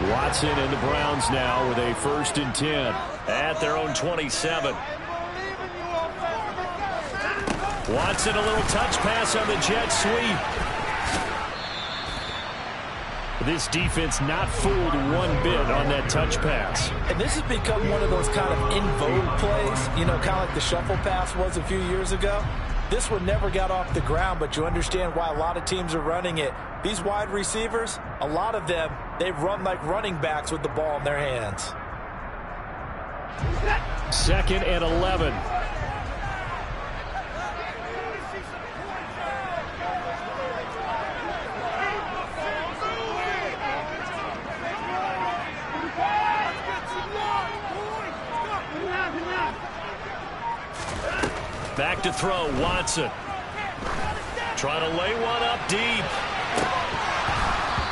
Watson and the Browns now with a 1st and 10 at their own 27. Watson, a little touch pass on the jet sweep. This defense not fooled one bit on that touch pass. And this has become one of those kind of in vogue plays, you know, kind of like the shuffle pass was a few years ago. This one never got off the ground, but you understand why a lot of teams are running it. These wide receivers, a lot of them, they run like running backs with the ball in their hands. 2nd and 11. Back to throw, Watson. Trying to lay one up deep.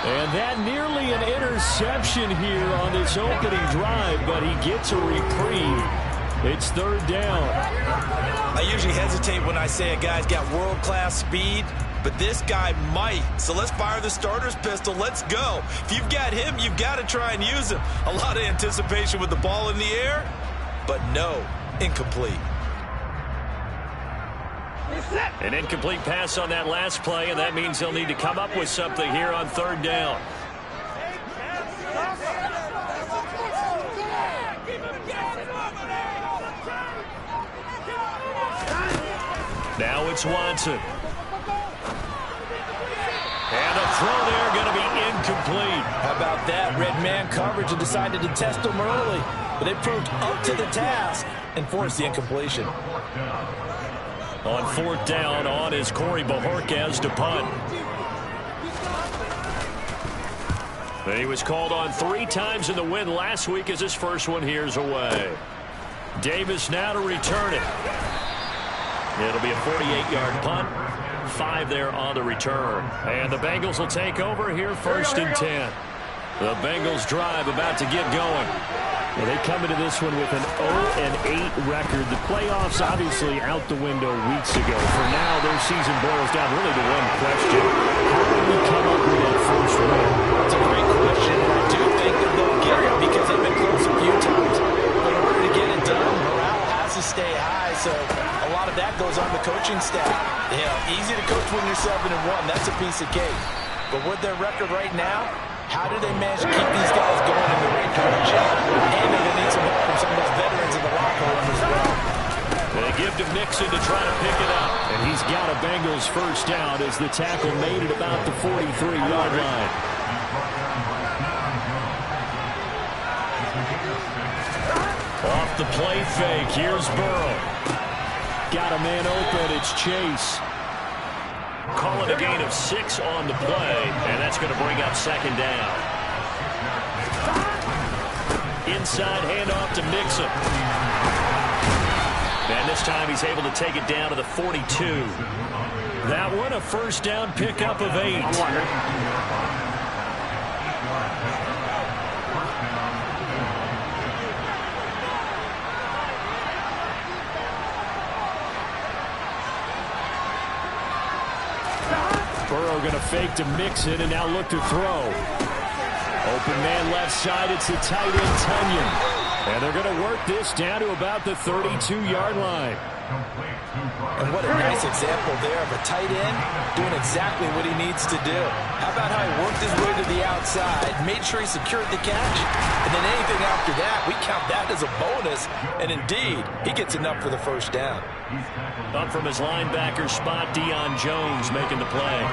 And that nearly an interception here on this opening drive, but he gets a reprieve. It's 3rd down. I usually hesitate when I say a guy's got world-class speed, but this guy might. So let's fire the starter's pistol. Let's go. If you've got him, you've got to try and use him. A lot of anticipation with the ball in the air, but no, incomplete. An incomplete pass on that last play, and that means they'll need to come up with something here on 3rd down. Now it's Watson. And a throw there going to be incomplete. How about that? Red man coverage and decided to test him early, but they proved up to the task and forced the incompletion. On 4th down, on is Corey Bojorquez to punt. He was called on 3 times in the win last week as his first one here's away. Davis now to return it. It'll be a 48-yard punt. 5 there on the return. And the Bengals will take over here 1st and 10. The Bengals drive about to get going. Well, they come into this one with an 0-8 record. The playoffs obviously out the window weeks ago. For now, their season boils down really to one question. How do we come up with that first win? That's a great question, and I do think that they'll get it because they've been close a few times. But in order to get it done, morale has to stay high, so a lot of that goes on the coaching staff. You know, easy to coach when you're 7-1. That's a piece of cake. But with their record right now, how do they manage to keep these guys going in the right direction? And they're going to need some help from some of those veterans in the locker room as well. They give to Mixon to try to pick it up. And he's got a Bengals 1st down as the tackle made it about the 43-yard line. Off the play fake, here's Burrow. Got a man open, it's Chase. Call it a gain of 6 on the play, and that's going to bring up 2nd down. Inside handoff to Mixon. And this time he's able to take it down to the 42. That one a 1st down pickup of 8. Burrow going to fake to Mixon and now look to throw. Open man left side. It's the tight end, Tunyon. And they're going to work this down to about the 32-yard line. And what a nice example there of a tight end doing exactly what he needs to do. How about how he worked his way to the outside, made sure he secured the catch, and then anything after that, we count that as a bonus. And indeed, he gets enough for the 1st down. Up from his linebacker spot, Deion Jones making the play.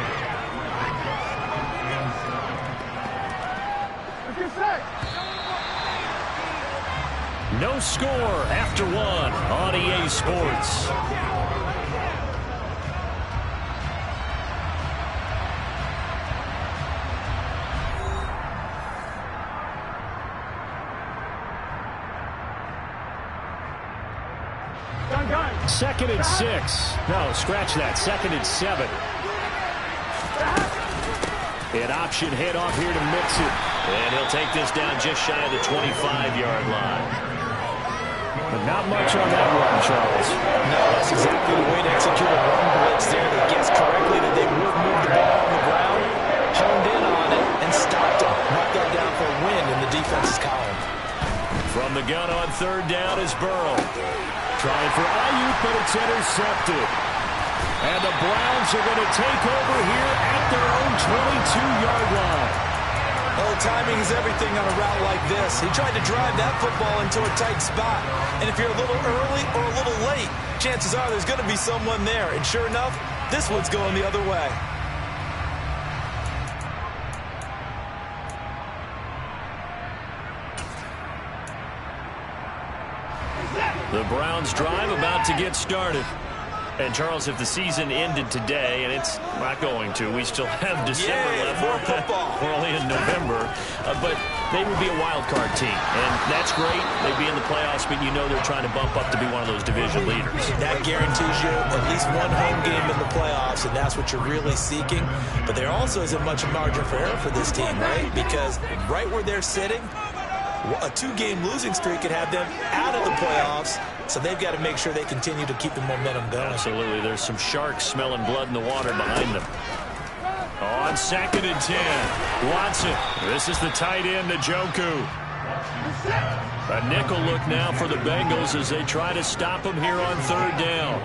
No score after 1 on EA Sports. Second and 6. No, scratch that. 2nd and 7. An option handoff here to Mixon. And he'll take this down just shy of the 25-yard line. But not much on that run, Charles. No, that's exactly the way to execute a run blitz there. They guessed correctly that they would move the ball on the ground, honed in on it, and stopped him. Knocked that down for a win From the gun on third down is Burrow. Trying for Ayuk, but it's intercepted. And the Browns are going to take over here at their own 22-yard line. Well, timing is everything on a route like this. He tried to drive that football into a tight spot. And if you're a little early or a little late, chances are there's going to be someone there. And sure enough, this one's going the other way. The Browns drive about to get started. And, Charles, if the season ended today, and it's not going to, we still have December left. More football. We're only in November. But they would be a wild card team. And that's great. They'd be in the playoffs, but you know they're trying to bump up to be one of those division leaders. That guarantees you at least one home game in the playoffs, and that's what you're really seeking. But there also isn't much margin for error for this team, right? Because right where they're sitting, a two-game losing streak could have them out of the playoffs, so they've got to make sure they continue to keep the momentum going. Absolutely. There's some sharks smelling blood in the water behind them. On 2nd and 10, Watson. This is the tight end, Njoku. A nickel look now for the Bengals as they try to stop him here on third down.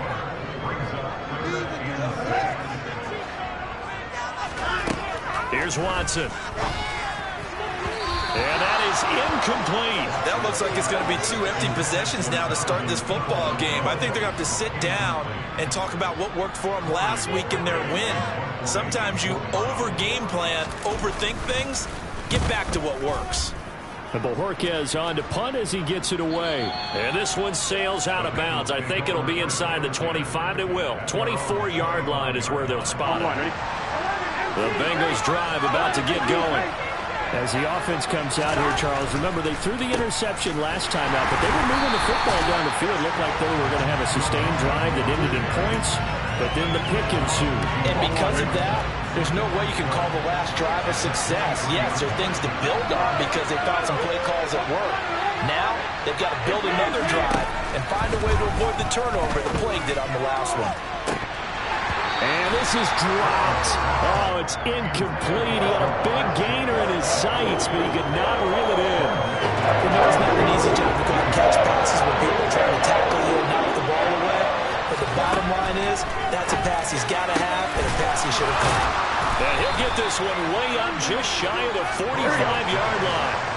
Here's Watson. And that is incomplete. That looks like it's going to be 2 empty possessions now to start this football game. I think they're going to have to sit down and talk about what worked for them last week in their win. Sometimes you over-game plan, overthink things. Get back to what works. And Bojorquez on to punt as he gets it away. And this one sails out of bounds. I think it'll be inside the 25. It will. 24-yard line is where they'll spot it. The Bengals drive about to get going. As the offense comes out here, Charles, remember they threw the interception last time out, but they were moving the football down the field. It looked like they were going to have a sustained drive that ended in points, but then the pick ensued. And because of that, there's no way you can call the last drive a success. Yes, there are things to build on because they found some play calls that work. Now, they've got to build another drive and find a way to avoid the turnover the plague did on the last one. And this is dropped. Oh, it's incomplete. He had a big gainer in his sights, but he could not reel it in. You know, it's not an easy job to go out and catch passes when people are trying to tackle you and knock the ball away. But the bottom line is, that's a pass he's got to have and a pass he should have caught. And he'll get this one way up just shy of the 45-yard line.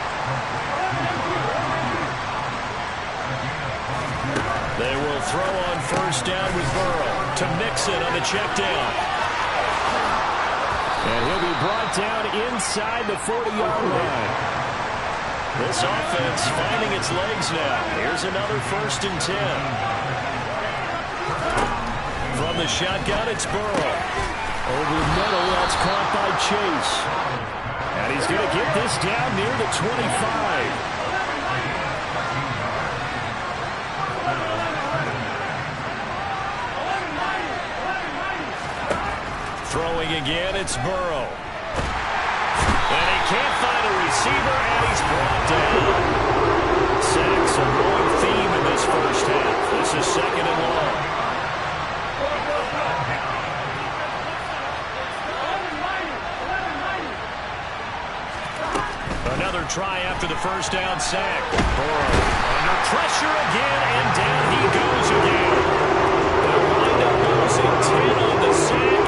They will throw on first down with Burrow to Mixon on the check down. And he'll be brought down inside the 40-yard line. This offense finding its legs now. Here's another 1st and 10. From the shotgun, it's Burrow. Over the middle, that's caught by Chase. And he's going to get this down near the 25. Throwing again, it's Burrow. And he can't find a receiver, and he's brought down. Sacks a growing theme in this first half. This is 2nd and long. Another try after the first down sack. Burrow under pressure again, and down he goes again. They'll wind up losing 10 on the sack.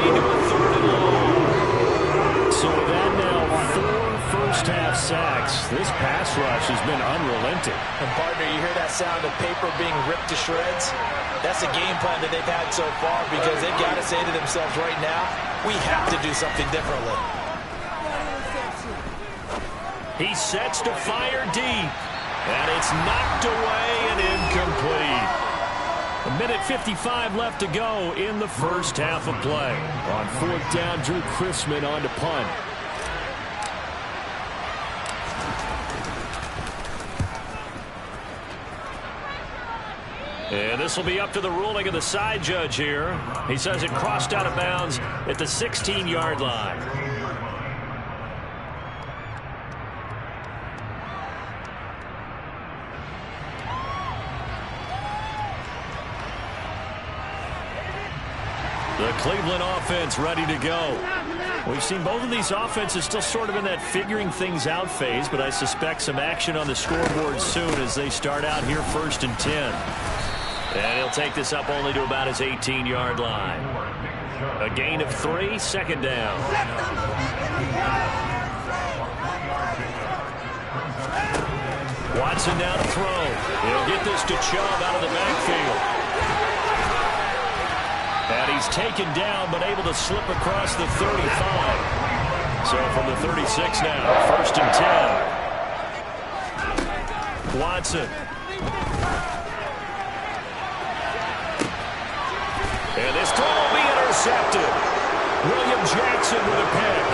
Into a 3rd and long. So with that now, 4 first-half sacks. This pass rush has been unrelenting. And, partner, you hear that sound of paper being ripped to shreds? That's the game plan that they've had so far because they've got to say to themselves right now, we have to do something differently. He sets to fire deep. And it's knocked away and incomplete. 1:55 left to go in the first half of play. On 4th down, Drew Chrisman on to punt. And this will be up to the ruling of the side judge here. He says it crossed out of bounds at the 16-yard line. The Cleveland offense ready to go. We've seen both of these offenses still sort of in that figuring things out phase, but I suspect some action on the scoreboard soon as they start out here 1st and 10. And he'll take this up only to about his 18-yard line. A gain of 3, 2nd down. Watson now to throw. He'll get this to Chubb out of the backfield. And he's taken down, but able to slip across the 35. So from the 36 now, 1st and 10. Watson. And this throw will be intercepted. William Jackson with a pick.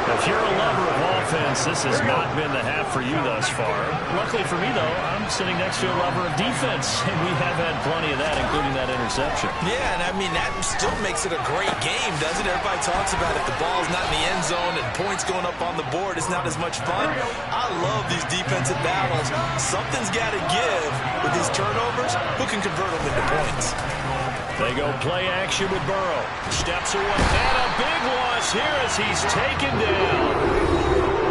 If you're a lover of offense, this has not been the half for you thus far. Luckily for me, though, I'm sitting next to a lover of defense, and we have had plenty of that, including that interception. Yeah, and I mean, that still makes it a great game, doesn't it? Everybody talks about if the ball's not in the end zone and points going up on the board, it's not as much fun. I love these defensive battles. Something's got to give with these turnovers. Who can convert them into points? They go play action with Burrow. Steps away. And a big loss here as he's taken down.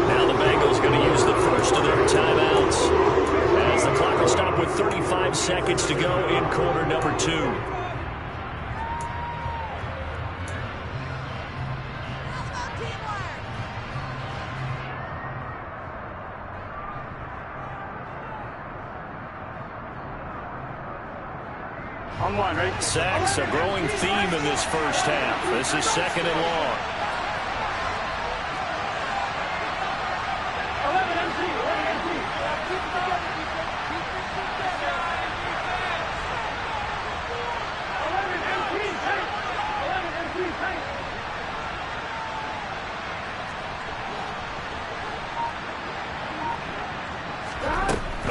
Now the Bengals going to use the first of their timeouts, as the clock will stop with 35 seconds to go in quarter number 2. Sacks, a growing theme in this first half. This is 2nd and long.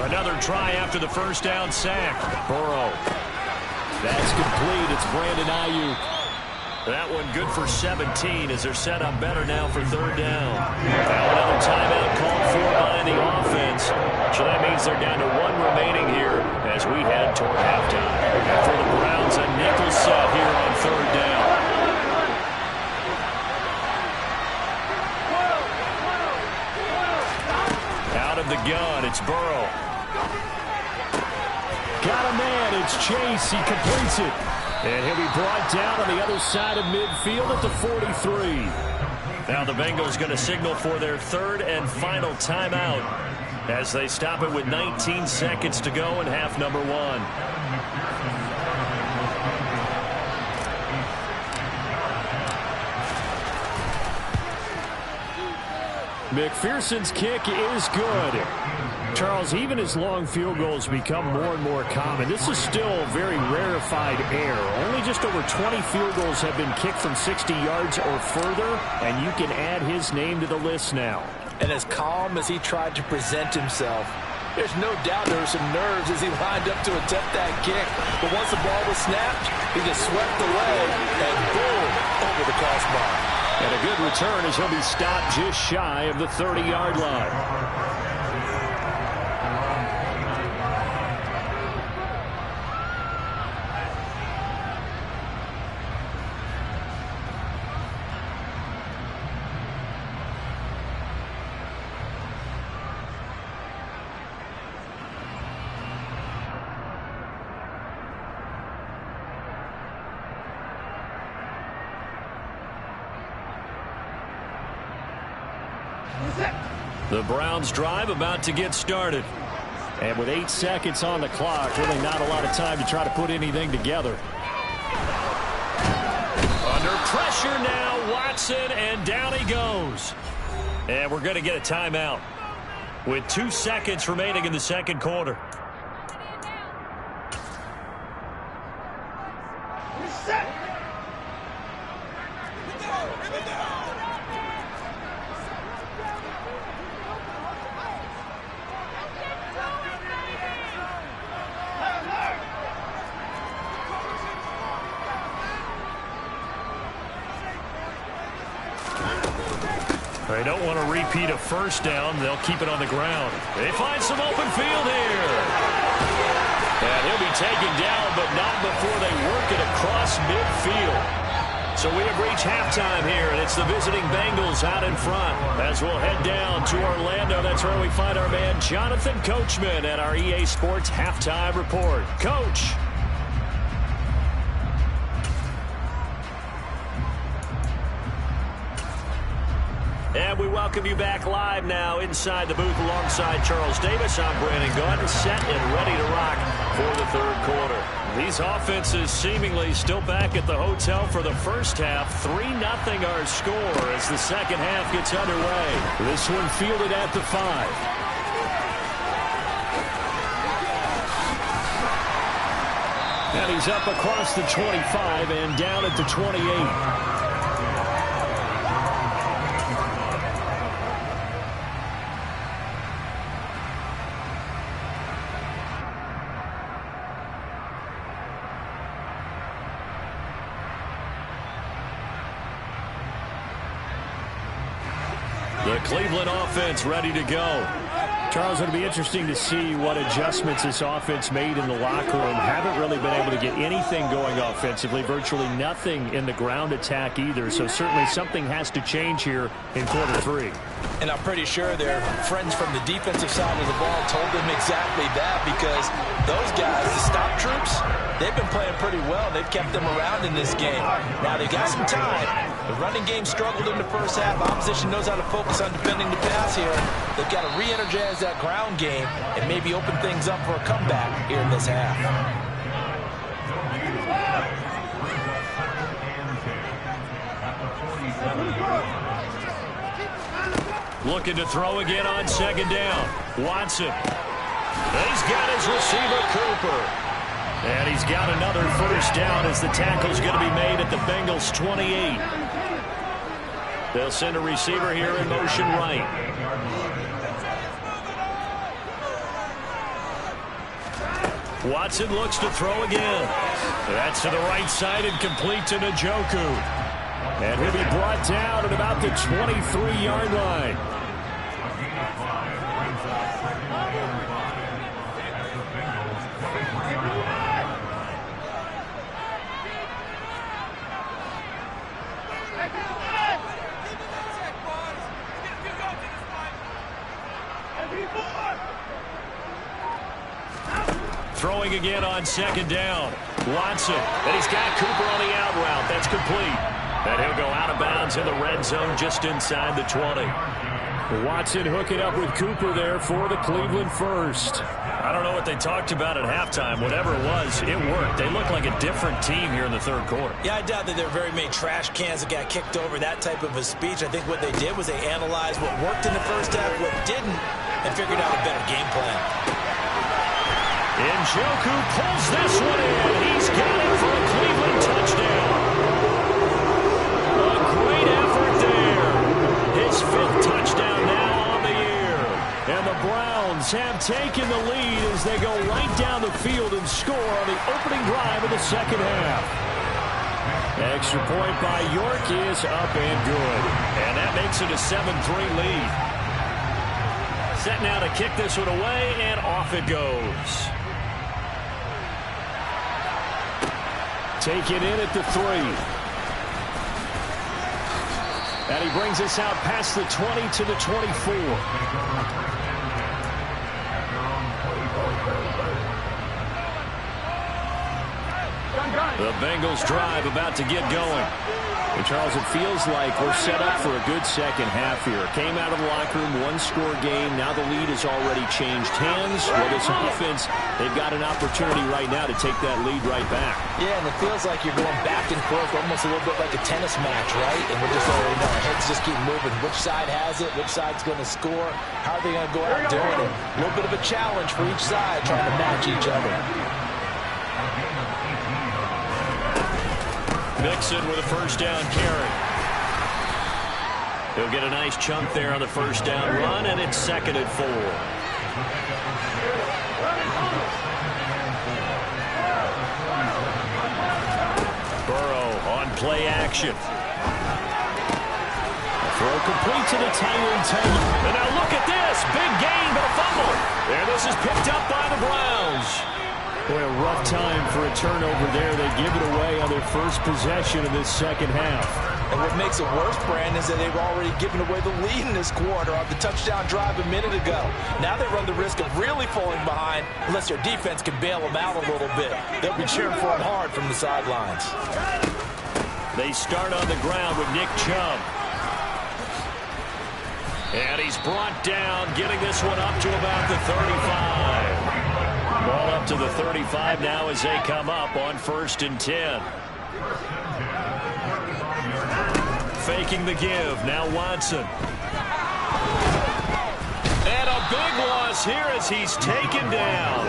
Another try after the first down sack. Burrow. That's complete. It's Brandon Ayuk. That one good for 17 as they're set up better now for 3rd down. Now another timeout called for by the offense. So that means they're down to 1 remaining here as we head toward halftime. And for the Browns, a nickel set here on 3rd down. Out of the gun, it's Burrow. Got a man, it's Chase, he completes it. And he'll be brought down on the other side of midfield at the 43. Now the Bengals going to signal for their 3rd and final timeout as they stop it with 19 seconds to go in half number 1. McPherson's kick is good. Charles, even as long field goals become more and more common, this is still very rarefied air. Only just over 20 field goals have been kicked from 60 yards or further, and you can add his name to the list now. And as calm as he tried to present himself, there's no doubt there were some nerves as he lined up to attempt that kick. But once the ball was snapped, he just swept away and boom, over the crossbar. And a good return as he'll be stopped just shy of the 30-yard line. The Browns drive about to get started. And with 8 seconds on the clock, really not a lot of time to try to put anything together. Under pressure now, Watson, and down he goes. And we're going to get a timeout with 2 seconds remaining in the second quarter. They don't want to repeat a first down. They'll keep it on the ground. They find some open field here. And he'll be taken down, but not before they work it across midfield. So we have reached halftime here, and it's the visiting Bengals out in front. As we'll head down to Orlando, that's where we find our man Jonathan Coachman at our EA Sports Halftime Report. Coach. And we welcome you back live now inside the booth alongside Charles Davis. I'm Brandon Gunn, set and ready to rock for the third quarter. These offenses seemingly still back at the hotel for the first half. 3-0 our score as the second half gets underway. This one fielded at the 5. And he's up across the 25 and down at the 28. The Cleveland offense ready to go. Charles, it'll be interesting to see what adjustments this offense made in the locker room. Haven't really been able to get anything going offensively. Virtually nothing in the ground attack either. So certainly something has to change here in quarter 3. And I'm pretty sure their friends from the defensive side of the ball told them exactly that, because those guys, the stop troops, they've been playing pretty well. They've kept them around in this game. Now they've got some time. The running game struggled in the first half. Opposition knows how to focus on defending the pass here. They've got to re-energize that ground game and maybe open things up for a comeback here in this half. Looking to throw again on second down. Watson. He's got his receiver, Cooper. And he's got another first down as the tackle's going to be made at the Bengals' 28. They'll send a receiver here in motion right. Watson looks to throw again. That's to the right side and complete to Njoku. And he'll be brought down at about the 23-yard line. Throwing again on second down. Watson. And he's got Cooper on the out route. That's complete. And he'll go out of bounds in the red zone just inside the 20. Watson hooking up with Cooper there for the Cleveland first. I don't know what they talked about at halftime. Whatever it was, it worked. They look like a different team here in the third quarter. Yeah, I doubt that there are very many trash cans that got kicked over, that type of a speech. I think what they did was they analyzed what worked in the first half, what didn't, and figured out a better game plan. Njoku pulls this one in. He's got it for a Cleveland touchdown. A great effort there. His 5th touchdown now on the year. And the Browns have taken the lead as they go right down the field and score on the opening drive of the second half. Extra point by York is up and good. And that makes it a 7-3 lead. Set now to kick this one away, and off it goes. Take it in at the 3. And he brings us out past the 20 to the 24. The Bengals drive about to get going. And Charles, it feels like we're set up for a good second half here. Came out of the locker room, 1-score game. Now the lead has already changed hands. Well, this offense, they've got an opportunity right now to take that lead right back. Yeah, and it feels like you're going back and forth, almost a little bit like a tennis match, right? And we're just already know our heads just keep moving. Which side has it? Which side's going to score? How are they going to go out doing it? A little bit of a challenge for each side, trying to match each other. Mixon with a first down carry. He'll get a nice chunk there on the first down run, and it's 2nd and 4. Burrow on play action. Throw complete to the Tyrant Taylor. And now look at this. Big gain, but a fumble. And this is picked up by the Browns. Boy, a rough time for a turnover there. They give it away on their first possession of this second half. And what makes it worse, Brandon, is that they've already given away the lead in this quarter on the touchdown drive a minute ago. Now they run the risk of really falling behind unless their defense can bail them out a little bit. They'll be cheering for them hard from the sidelines. They start on the ground with Nick Chubb. And he's brought down, getting this one up to about the 35. Ball up to the 35 now as they come up on 1st and 10. Faking the give. Now Watson. And a big loss here as he's taken down.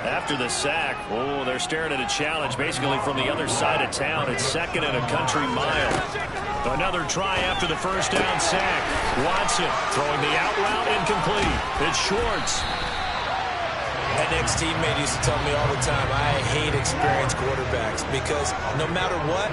After the sack, oh, they're staring at a challenge basically from the other side of town. It's 2nd and a country mile. Another try after the first down sack. Watson throwing the out route incomplete. It's Schwartz. An ex-teammate used to tell me all the time, I hate experienced quarterbacks because no matter what,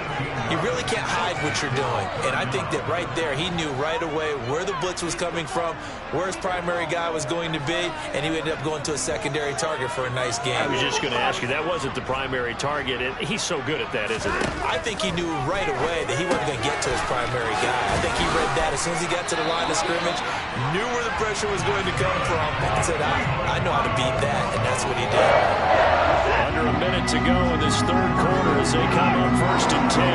you really can't hide what you're doing. And I think that right there, he knew right away where the blitz was coming from, where his primary guy was going to be, and he ended up going to a secondary target for a nice game. I was just going to ask you, that wasn't the primary target, and he's so good at that, isn't he? I think he knew right away that he wasn't going to get to his primary guy. I think he read that as soon as he got to the line of scrimmage, knew where the pressure was going to come from, and said, I know how to beat that. And that's what he did. Under a minute to go in this third quarter as they come on 1st and 10.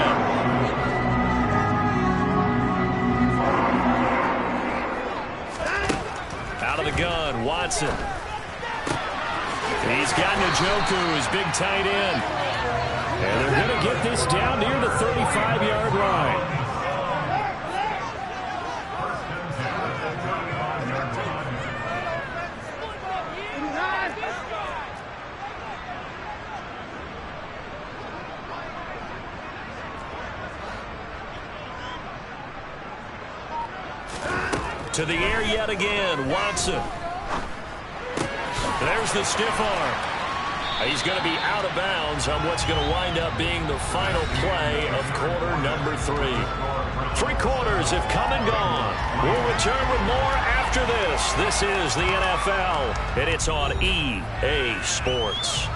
Out of the gun, Watson. He's got Njoku, his big tight end. And they're going to get this down near the 35-yard line. To the air yet again, Watson. There's the stiff arm. He's going to be out of bounds on what's going to wind up being the final play of quarter number 3. 3 quarters have come and gone. We'll return with more after this. This is the NFL, and it's on EA Sports.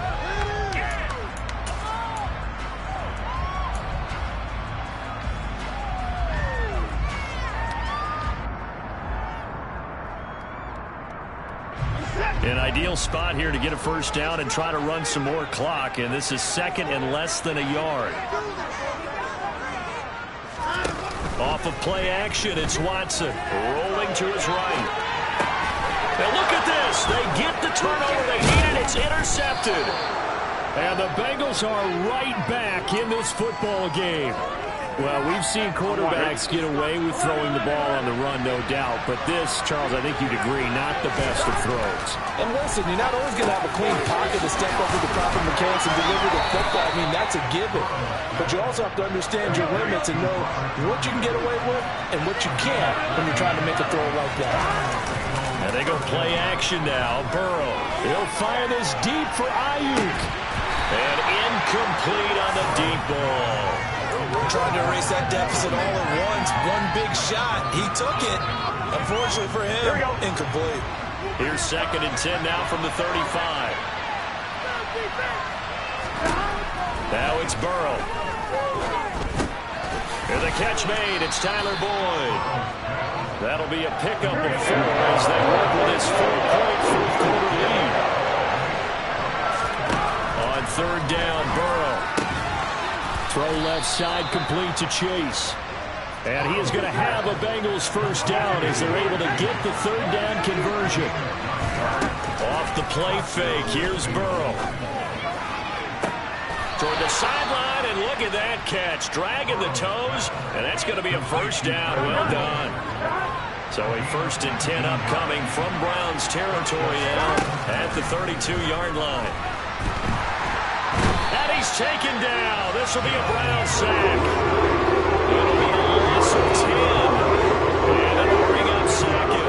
An ideal spot here to get a first down and try to run some more clock, and this is 2nd and less than a yard. Off of play action, it's Watson rolling to his right. And look at this. They get the turnover they needed. It's intercepted. And the Bengals are right back in this football game. Well, we've seen quarterbacks get away with throwing the ball on the run, no doubt. But this, Charles, I think you'd agree, not the best of throws. And listen, you're not always going to have a clean pocket to step up with the proper mechanics and deliver the football. I mean, that's a given. But you also have to understand your limits and know what you can get away with and what you can't when you're trying to make a throw like that. And they go play action now. Burrow, he'll fire this deep for Ayuk. And incomplete on the deep ball. Trying to erase that deficit all at once. One big shot. He took it. Unfortunately for him, incomplete. Here's 2nd and 10 now from the 35. Now it's Burrow. And the catch made. It's Tyler Boyd. That'll be a pickup of 4 as they work with this 4-point fourth quarter lead. On 3rd down, Burrow. Throw left side complete to Chase. And he is going to have a Bengals first down as they're able to get the 3rd down conversion. Off the play fake, here's Burrow. Toward the sideline, and look at that catch. Dragging the toes, and that's going to be a first down. Well done. So a 1st and 10 upcoming from Browns territory now at the 32-yard line. And he's taken down. This will be a Brown sack. It'll be a loss of 10. And it'll bring up 2nd.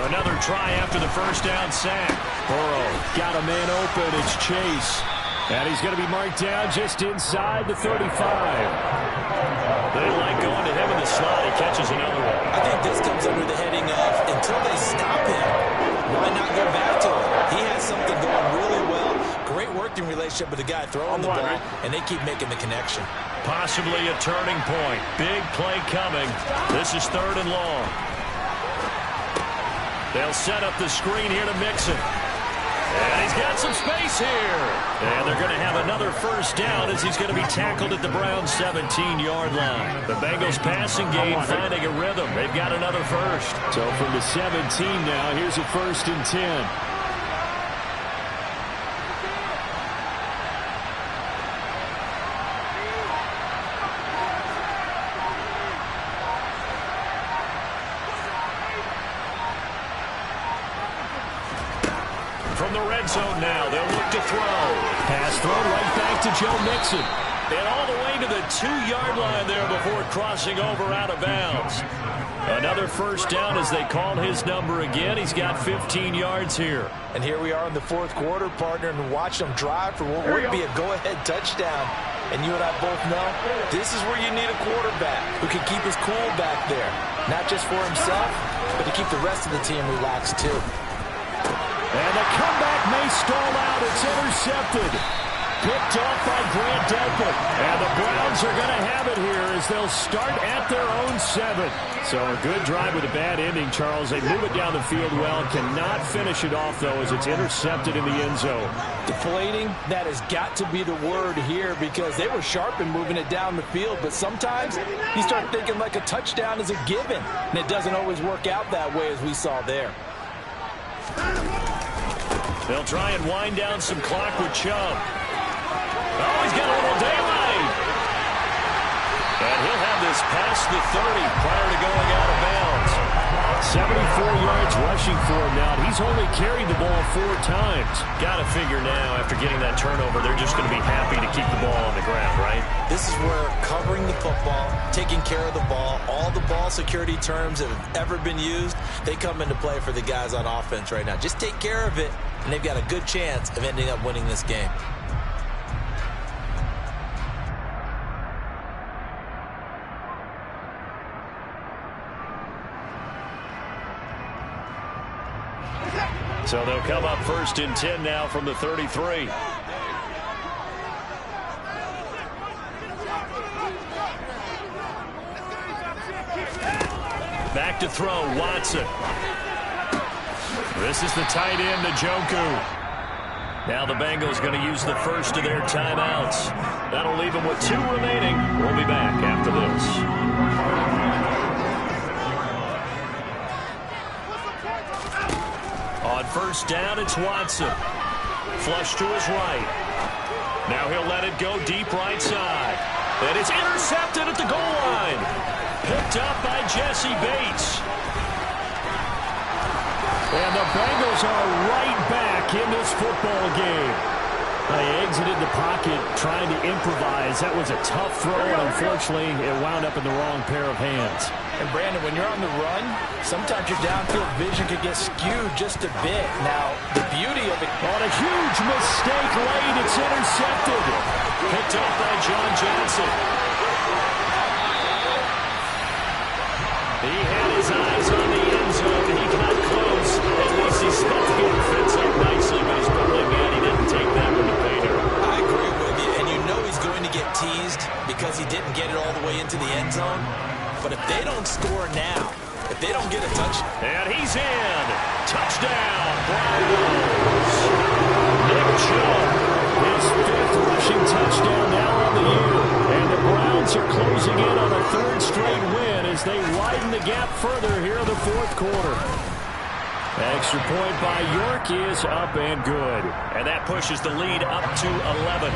Another try after the first down sack. Burrow got a man open. It's Chase. And he's going to be marked down just inside the 35. They like going to him in the slot. He catches another one. I think this comes under the heading of until they stop him, why not go back to him? He has something going really well. Great working relationship with the guy throwing the ball, and they keep making the connection. Possibly a turning point. Big play coming. This is 3rd and long. They'll set up the screen here to Mixon. And he's got some space here. And they're going to have another first down as he's going to be tackled at the Browns' 17-yard line. The Bengals passing game finding a rhythm. They've got another first. So from the 17 now, here's a 1st and 10. From the red zone now, they'll look to throw. Pass thrown right back to Joe Mixon. And all the way to the 2-yard line there before crossing over out of bounds. Another first down as they call his number again. He's got 15 yards here. And here we are in the 4th quarter, partner, and watch them drive for what would be a go-ahead touchdown. And you and I both know this is where you need a quarterback who can keep his cool back there. Not just for himself, but to keep the rest of the team relaxed too. And the comeback may stall out. It's intercepted. Picked off by Grant Delpit. And the Browns are going to have it here as they'll start at their own 7. So a good drive with a bad ending, Charles. They move it down the field well. Cannot finish it off, though, as it's intercepted in the end zone. Deflating, that has got to be the word here because they were sharp in moving it down the field. But sometimes you start thinking like a touchdown is a given. And it doesn't always work out that way as we saw there. They'll try and wind down some clock with Chubb. Oh, he's got a little daylight. And he'll have this past the 30 prior to going out of bounds. 74 yards rushing for him now. He's only carried the ball 4 times. Got to figure now, after getting that turnover, they're just going to be happy to keep the ball on the ground, right? This is where covering the football, taking care of the ball, all the ball security terms that have ever been used, they come into play for the guys on offense right now. Just take care of it, and they've got a good chance of ending up winning this game. So they'll come up 1st and 10 now from the 33. Back to throw, Watson. This is the tight end, Njoku. Now the Bengals going to use the first of their timeouts. That'll leave them with 2 remaining. We'll be back after this. On first down, it's Watson. Flush to his right. Now he'll let it go deep right side. And it's intercepted at the goal line. Picked up by Jesse Bates. And the Bengals are right back in this football game. They exited the pocket trying to improvise. That was a tough throw, and unfortunately, it wound up in the wrong pair of hands. And, Brandon, when you're on the run, sometimes your downfield vision could get skewed just a bit. Now, the beauty of it... On a huge mistake late, it's intercepted. Picked off by John Johnson. He had his eyes on the end zone. He got close. At least he stuck the defense up nicely, but he's probably mad he didn't take that one to pay her. I agree with you, and you know he's going to get teased because he didn't get it all the way into the end zone. But if they don't score now, if they don't get a touchdown... And he's in. Touchdown, Browns. Nick Chubb, his 5th rushing touchdown now on the year. And the Browns are closing in on a 3rd straight win as they widen the gap further here in the 4th quarter. Extra point by York is up and good. And that pushes the lead up to 11.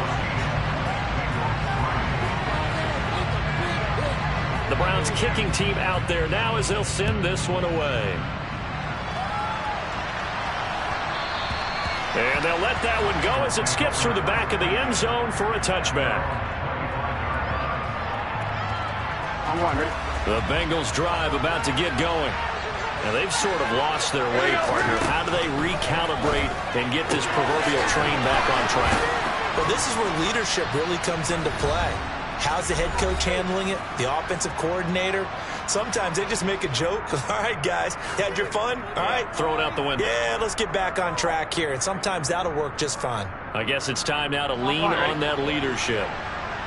The Browns kicking team out there now as they'll send this one away. And they'll let that one go as it skips through the back of the end zone for a touchback. The Bengals drive about to get going. Now they've sort of lost their way, partner. How do they recalibrate and get this proverbial train back on track? Well, this is where leadership really comes into play. How's the head coach handling it? The offensive coordinator? Sometimes they just make a joke. All right, guys, had your fun? All right. Throw it out the window. Yeah, let's get back on track here. And sometimes that'll work just fine. I guess it's time now to lean on that leadership.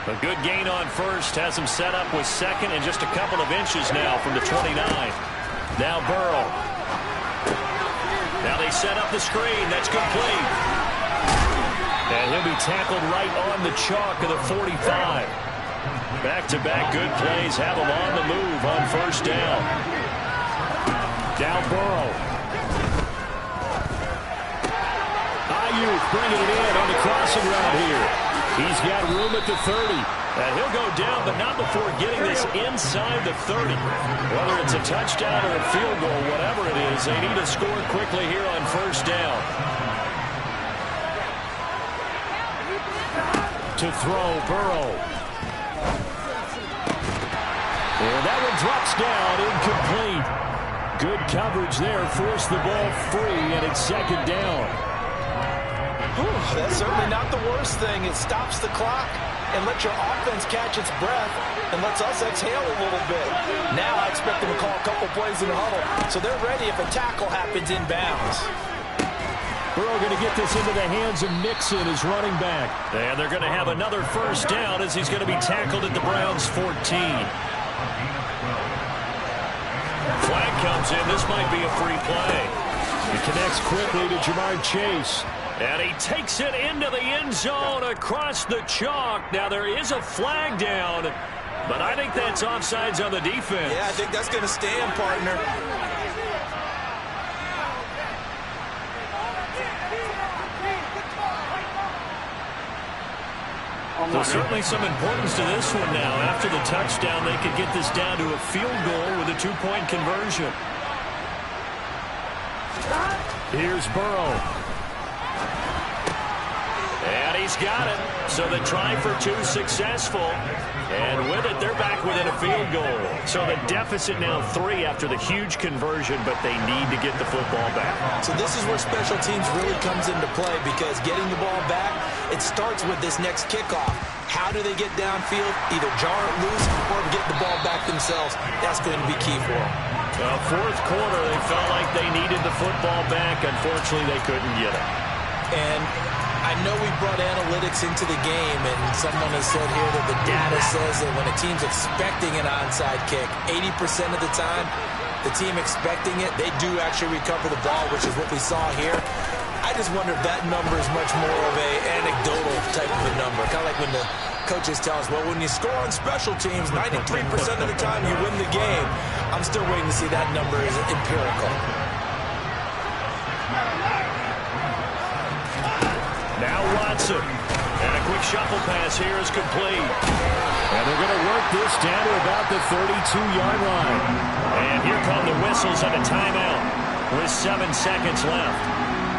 A good gain on first has him set up with second and just a couple of inches now from the 29. Now Burrow. Now they set up the screen. That's complete. And he'll be tackled right on the chalk of the 45. Back-to-back good plays have him on the move on first down. Now Burrow. Ayuk bringing it in on the crossing route here. He's got room at the 30. And he'll go down, but not before getting this inside the 30. Whether it's a touchdown or a field goal, whatever it is, they need to score quickly here on first down. To throw, Burrow. And that one drops down, incomplete. Good coverage there, forced the ball free, and it's second down. That's certainly not the worst thing. It stops the clock and lets your offense catch its breath and lets us exhale a little bit. Now I expect them to call a couple plays in the huddle, so they're ready if a tackle happens inbounds. Burrow going to get this into the hands of Nixon, his running back. And they're going to have another first down as he's going to be tackled at the Browns' 14. Flag comes in. This might be a free play. He connects quickly to Jamar Chase. And he takes it into the end zone across the chalk. Now there is a flag down, but I think that's offsides on the defense. Yeah, I think that's going to stand, partner. There's certainly some importance to this one now. After the touchdown, they could get this down to a field goal with a two-point conversion. Here's Burrow. And he's got it. So the try for two successful. And with it, they're back within a field goal. So the deficit now 3 after the huge conversion, but they need to get the football back. So this is where special teams really comes into play, because getting the ball back, it starts with this next kickoff. How do they get downfield? Either jar it loose or get the ball back themselves. That's going to be key for them. Fourth quarter, they felt like they needed the football back. Unfortunately, they couldn't get it. And I know we brought analytics into the game, and someone has said here that the data says that when a team's expecting an onside kick, 80% of the time, the team expecting it, they do actually recover the ball, which is what we saw here. I just wonder if that number is much more of a anecdotal type of a number. Kind of like when the coaches tell us, well, when you score on special teams, 93% of the time you win the game. I'm still waiting to see that number is empirical. Now Watson. And a quick shuffle pass here is complete. And they're going to work this down to about the 32-yard line. And here come the whistles and a timeout with 7 seconds left.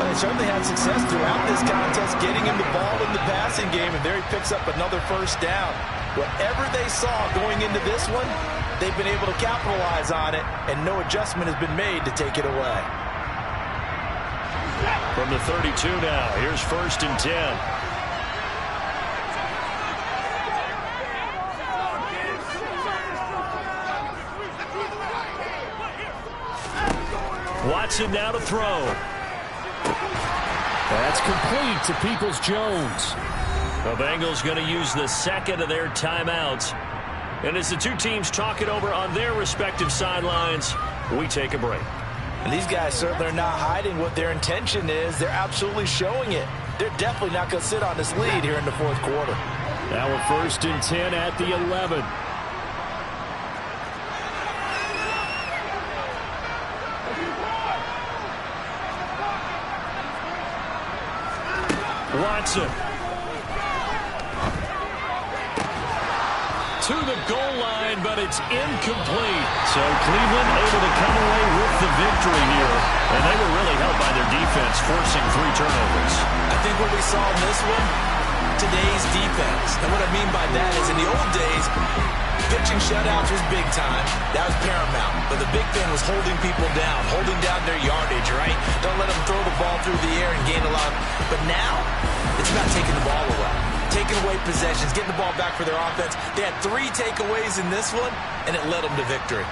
Well, they certainly had success throughout this contest getting him the ball in the passing game, and there he picks up another first down. Whatever they saw going into this one, they've been able to capitalize on it, and no adjustment has been made to take it away. From the 32 now, here's 1st and 10. Watson now to throw. That's complete to Peoples-Jones. The Bengals going to use the second of their timeouts. And as the two teams talk it over on their respective sidelines, we take a break. And these guys certainly are not hiding what their intention is. They're absolutely showing it. They're definitely not going to sit on this lead here in the fourth quarter. Now we're 1st and 10 at the 11. Watson. To the goal line, but it's incomplete. So Cleveland able to come away with the victory here. And they were really helped by their defense, forcing 3 turnovers. I think what we saw in this one, today's defense. And what I mean by that is in the old days, pitching shutouts was big time. That was paramount. But the big thing was holding people down, holding down their yardage, right? Don't let them throw the ball through the air and gain a lot. But now, it's about taking the ball away. Taking away possessions, getting the ball back for their offense. They had 3 takeaways in this one, and it led them to victory.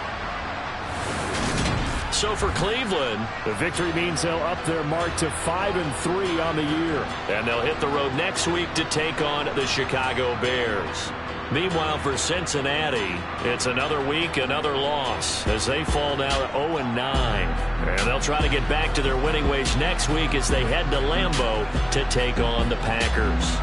So for Cleveland, the victory means they'll up their mark to 5-3 on the year. And they'll hit the road next week to take on the Chicago Bears. Meanwhile, for Cincinnati, it's another week, another loss, as they fall now to 0-9. And they'll try to get back to their winning ways next week as they head to Lambeau to take on the Packers.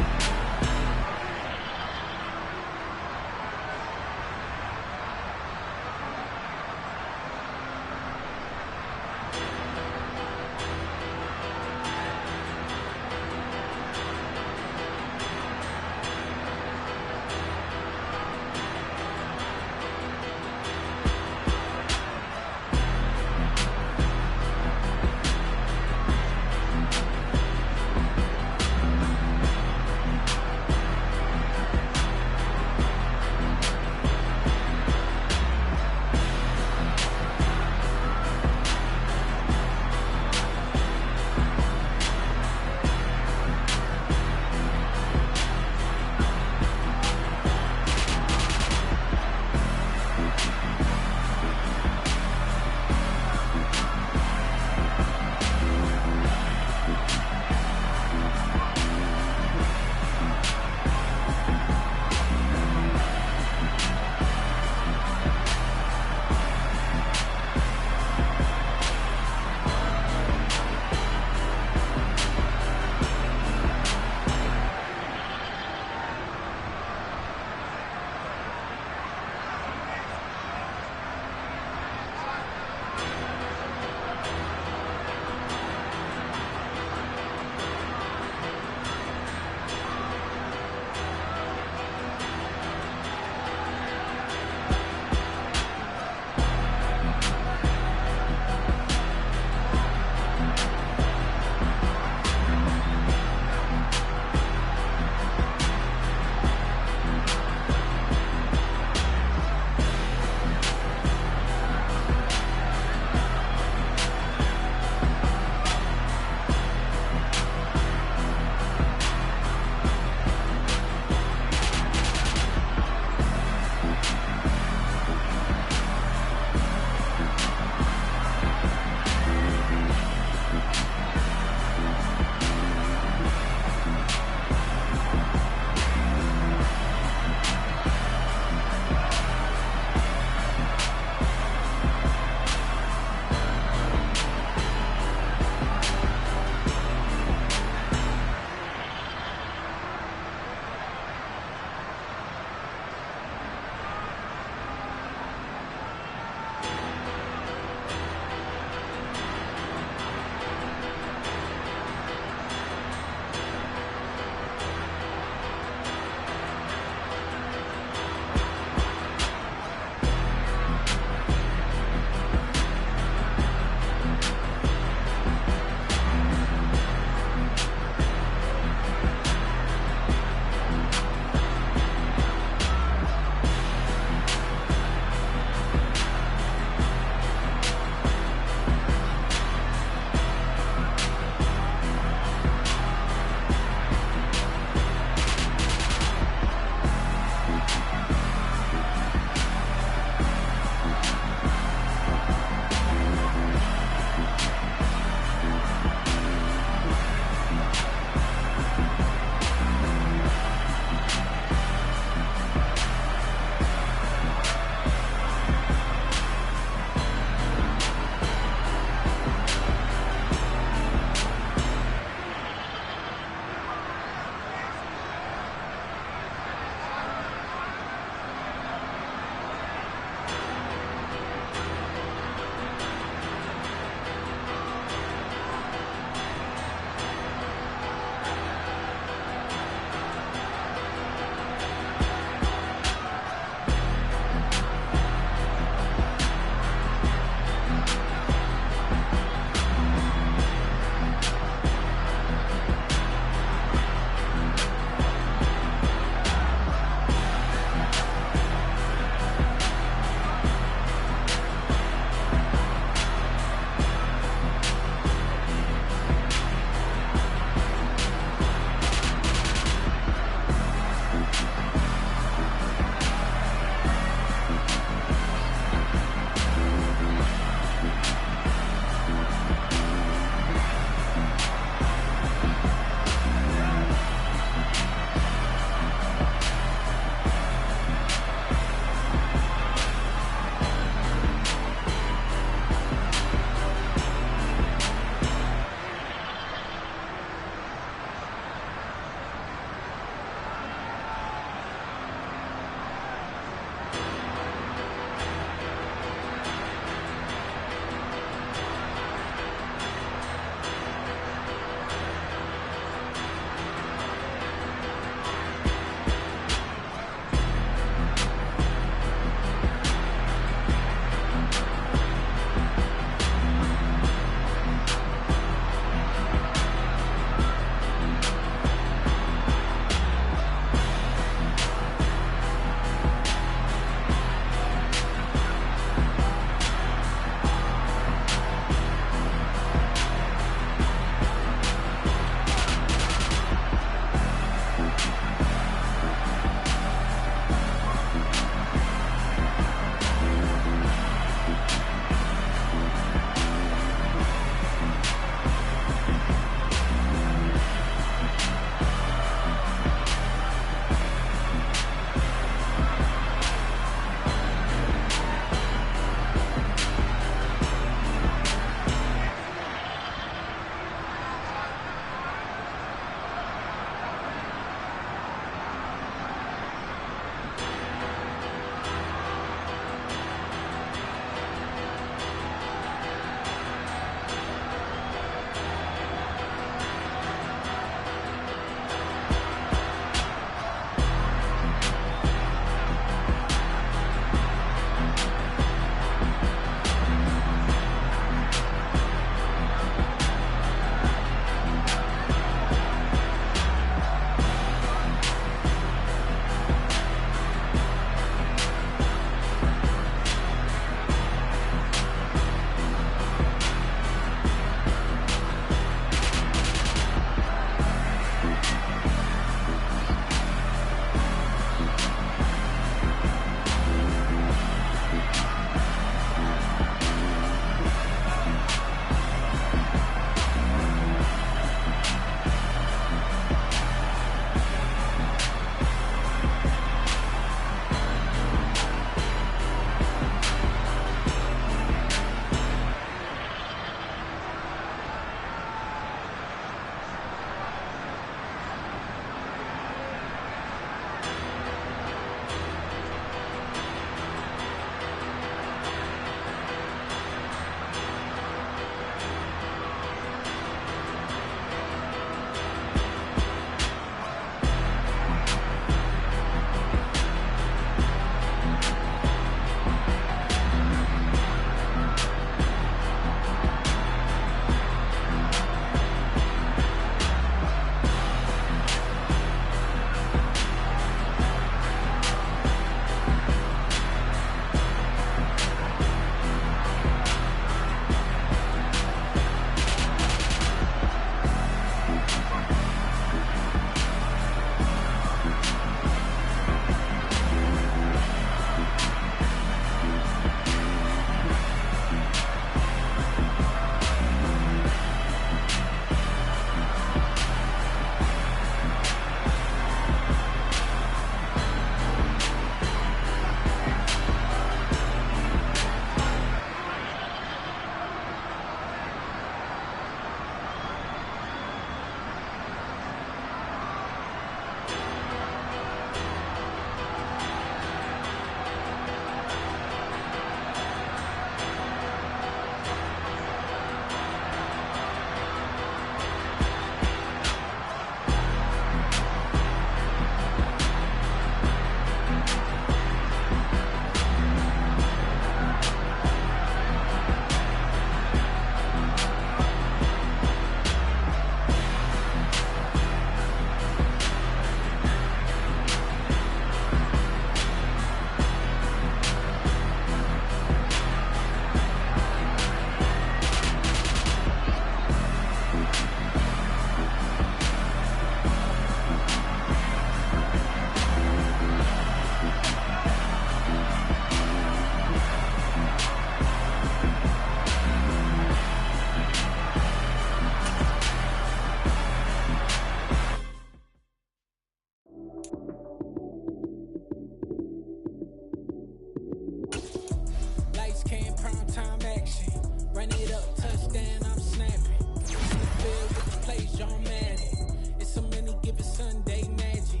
Run it up, touchdown, I'm snapping. In the field with the plays, John Madden. It's so many given Sunday magic.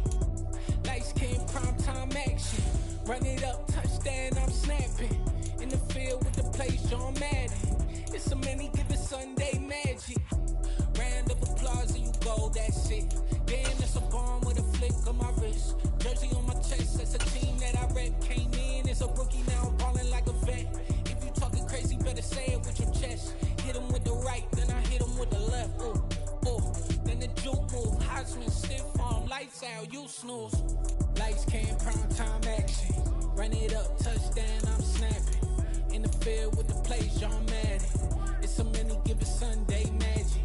Lights came primetime action. Run it up, touchdown, I'm snapping. In the field with the plays, John Madden. It's so many given Sunday magic. Round of applause and you go, that's it. Damn, that's a bomb with a flick of my wrist. Jersey on my chest, that's a team that I rep. Came in as a rookie, now I'm ballin' like a vet. If you talking crazy, better say it with your chest. Hit him with the right, then I hit him with the left. Ooh, ooh. Then the juke move, Heisman, stiff arm, lights out, you snooze. Lights came, prime time action. Run it up, touchdown, I'm snapping. In the field with the plays, John Madden. It's so many given Sunday magic.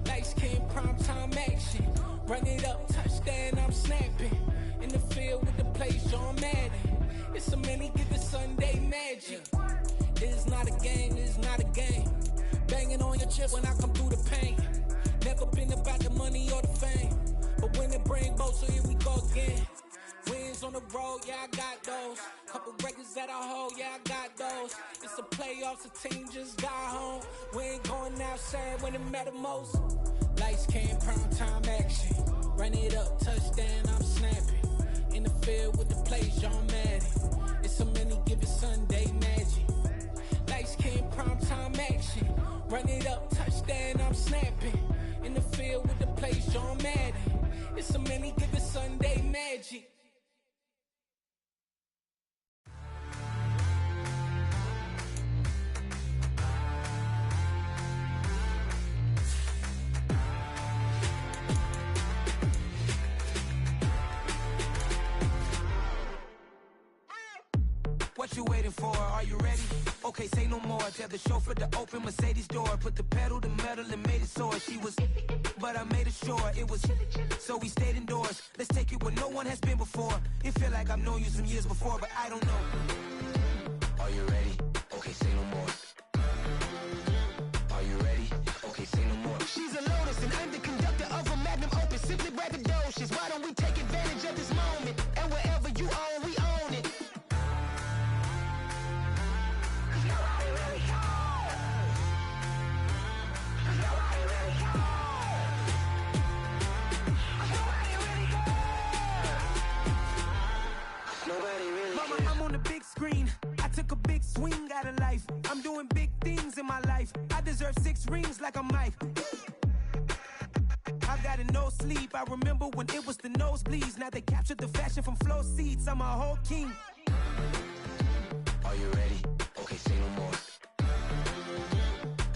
Lights came, prime time action. Run it up, touchdown, I'm snapping. In the field with the plays, John Madden. It's so many given Sunday magic. This is not a game, this is not a game. Banging on your chest when I come through the pain. Never been about the money or the fame. But when it bring both, so here we go again. Wins on the road, yeah, I got those. Couple records that I hold, yeah, I got those. It's the playoffs, the team just got home. We ain't going outside when it matter most. Lights came, prime time action. Run it up, touchdown, I'm snapping. In the field with the plays, John Madden. It's so many given Sunday magic. Lights came, prime time action. Run it up, touchdown, I'm snapping. In the field with the plays, John Madden. It's so many given Sunday magic. What you waiting for? Are you ready? Okay, say no more. Tell the chauffeur to open Mercedes door. Put the pedal to metal and made it soar. She was, but I made it sure it was. So we stayed indoors. Let's take it where no one has been before. It feel like I've known you some years before, but I don't know. Are you ready? Okay, say no more. Are you ready? Okay, say no more. She's a Lotus and I'm the conductor of a Magnum Opus. Simply braggadocious. Why don't we take advantage of this moment? And wherever you own, we own it. Screen. I took a big swing out of life. I'm doing big things in my life. I deserve 6 rings like I'm Mike. I've got a no sleep. I remember when it was the nosebleeds. Now they captured the fashion from flow seats. I'm a whole king. Are you ready? Okay, say no more.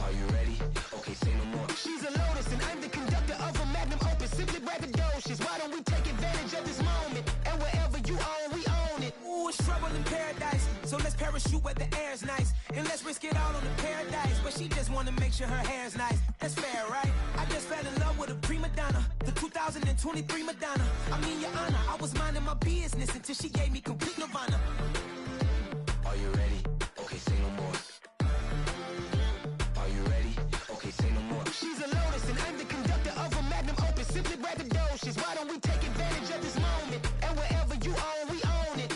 Are you ready? Okay, say no more. She's a Lotus and I'm the conductor of a Magnum Opus. Simply braggadocious. Why don't we take advantage of this moment? And wherever you own, we own it. Ooh, it's trouble in paradise. So let's parachute where the air's nice. And let's risk it all on the paradise. But she just wanna make sure her hair's nice. That's fair, right? I just fell in love with a prima donna. The 2023 Madonna. I mean, your honor, I was minding my business until she gave me complete nirvana. Are you ready? Okay, say no more. Are you ready? Okay, say no more. She's a Lotus and I'm the conductor of a Magnum Opus. Simply braggadocious. Why don't we take advantage of this moment? And wherever you own, we own it.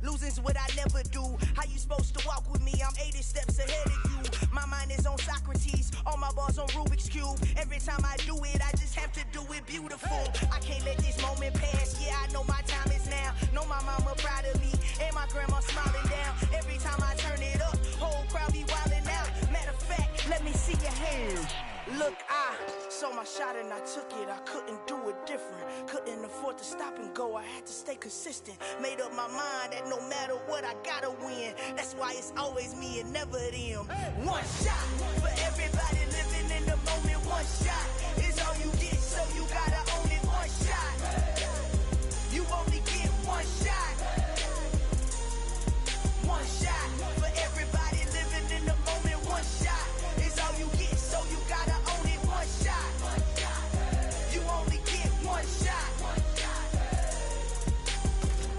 Losing's what I never do. How you supposed to walk with me? I'm 80 steps ahead of you. My mind is on Socrates, all my balls on Rubik's Cube. Every time I do it, I just have to do it beautiful. I can't let this moment pass. Yeah, I know my time is now. Know my mama proud of me, and my grandma smiling down. Every time I turn it up, whole crowd be wildin' out. Matter of fact, let me see your hands. Look, I saw my shot and I took it. I couldn't do it different. Couldn't afford to stop and go. I had to stay consistent. Made up my mind that no matter what, but I gotta win. That's why it's always me and never them. One shot for everybody living in the moment. One shot is all you get, so you gotta own it. One shot. You only get one shot. One shot for everybody living in the moment. One shot is all you get, so you gotta own it. One shot. You only get one shot.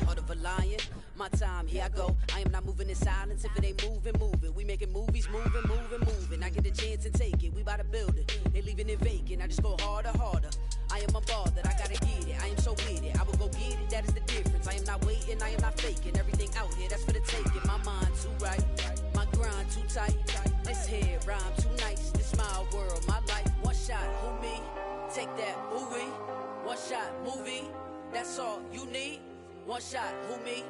Heart of a lion, my time, here I go. I am not moving in silence. If it ain't moving, moving. We making movies, moving, moving, moving. I get a chance and take it. We bout to build it. They leaving it vacant. I just go harder, harder. I am unbothered, I gotta get it. I am so with it. I will go get it, that is the difference. I am not waiting, I am not faking. Everything out here, that's for the taking. My mind too right, my grind too tight. This here rhyme too nice. This my world, my life. One shot, who me? Take that, movie. One shot, movie. That's all you need. One shot, who me?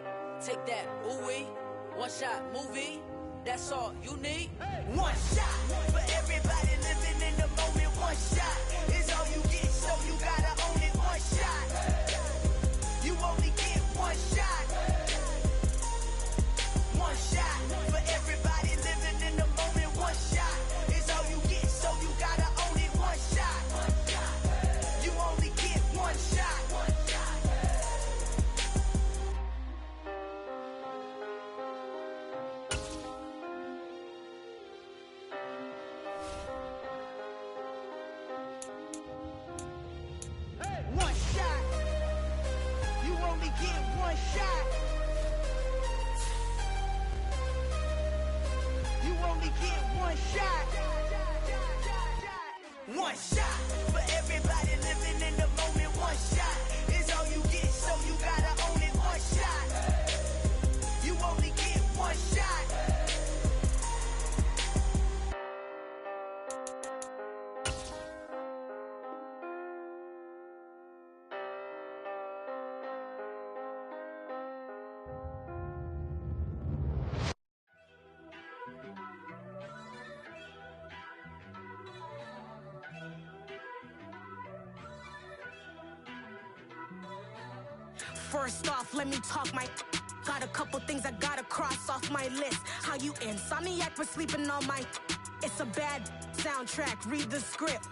Take that, ooh-wee. One shot, movie. That's all you need. One shot for everybody living in the moment. One shot is all you get, so you gotta own it. One shot. You only get one shot. One shot for everybody living in the moment. One shot is all you get, so you gotta own it. One shot. You only get one shot. One shot. You only get one shot. You only get one shot. One shot for everybody living in the moment. One shot is all you get, so you gotta own it. One shot. You only get one shot. First off, let me talk my. Got a couple things I gotta cross off my list. How you insomniac for sleeping on my. It's a bad soundtrack, read the script.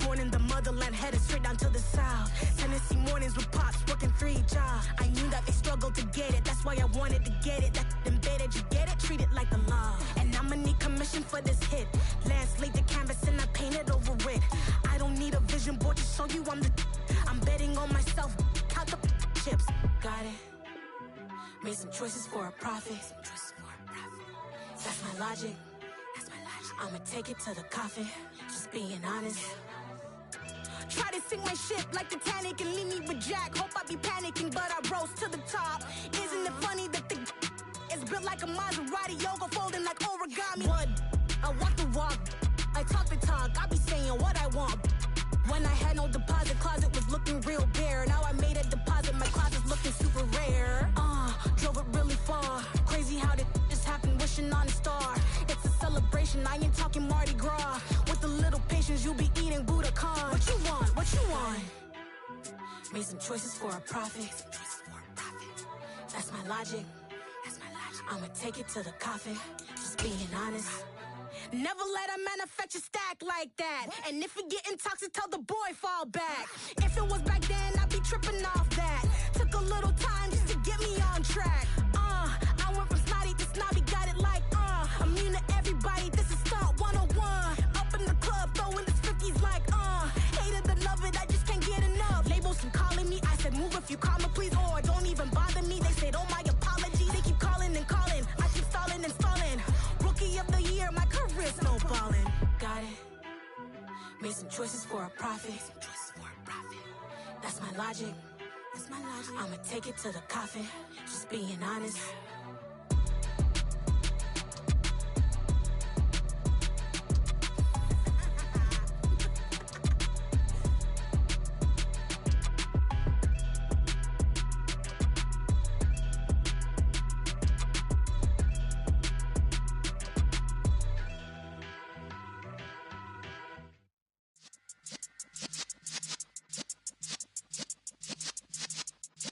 Born in the motherland, headed straight down to the south. Tennessee mornings with pops, working 3 jobs. I knew that they struggled to get it, that's why I wanted to get it. That embedded, you get it, treat it like the law. And I'ma need commission for this hit. Lance laid the canvas and I painted over it. I don't need a vision board to show you I'm the. I'm betting on myself, count the chips. Got it. Made some choices for a profit. That's my logic. I'ma take it to the coffin. Just being honest. Try to sink my ship like Titanic and leave me with Jack. Hope I be panicking, but I rose to the top. Isn't it funny that the is built like a Maserati, yoga folding like origami? What? I walk the walk. I talk the talk. I be saying what I want. When I had no deposit, closet was looking real bare. Now I made a deposit, my closet's looking super rare. Drove it really far. Crazy how did this happen, wishing on a star. It's a celebration, I ain't talking Mardi Gras. With a little patience, you'll be eating Budokan. What you want? What you want? Made some choices for a profit. That's my logic. I'ma take it to the coffin. Just being honest. Never let a manufacture stack like that. And if it getting toxic, tell the boy fall back. If it was back then, I'd be tripping off that. Took a little time just to get me on track. I went from snotty to snobby, got it like, immune to everybody, this is stunt 101. Up in the club, throwing this 50s like, hate it, love it, I just can't get enough. Labels from calling me, I said move if you call me please, or don't even bother me. They said, oh my apologies, they keep calling and calling. I keep stalling and stalling. Rookie of the year, my career snowballing. Got it. Made some choices for a profit. That's my logic. I'ma take it to the coffin. Just being honest.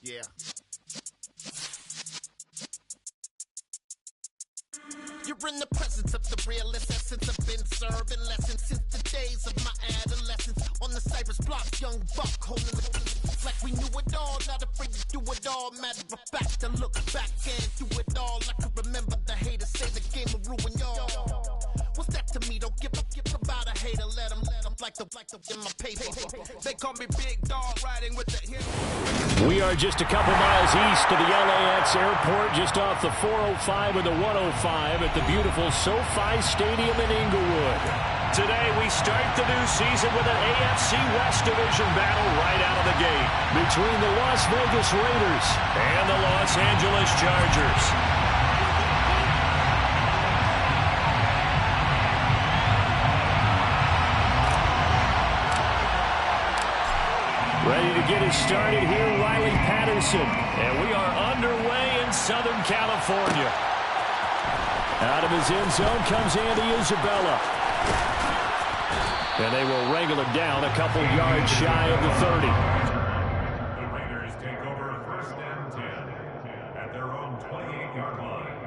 Yeah. in the presence of the realest essence. I've been serving lessons since the days of my adolescence. On the Cypress blocks, young buck holding the like we knew it all, not afraid to do it all. Matter of fact, to look back and do it all. I can remember the haters say the game will ruin y'all. What's that to me? Don't give about a hater. Let them like the in my paper. They call me Big Dog riding with the hit. We are just a couple miles east of the LAX airport, just off the 405 and the 105 at the beautiful SoFi Stadium in Inglewood. Today we start the new season with an AFC West Division battle right out of the gate between the Las Vegas Raiders and the Los Angeles Chargers. Ready to get us started here, Riley Patterson. And we are underway in Southern California. Out of his end zone comes Andy Isabella. And they will wrangle it down a couple yards shy of the 30. The Raiders take over first and 10 at their own 28-yard line.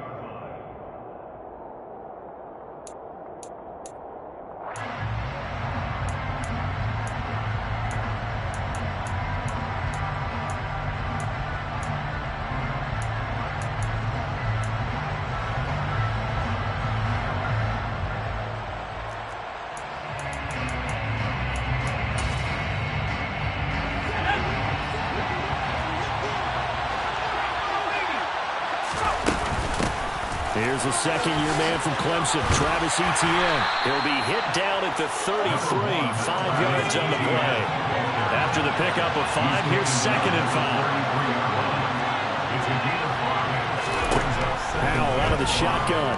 Here's a second-year man from Clemson, Travis Etienne. He'll be hit down at the 33, 5 yards on the play. After the pickup of 5, here's second and 5. Powell out of the shotgun.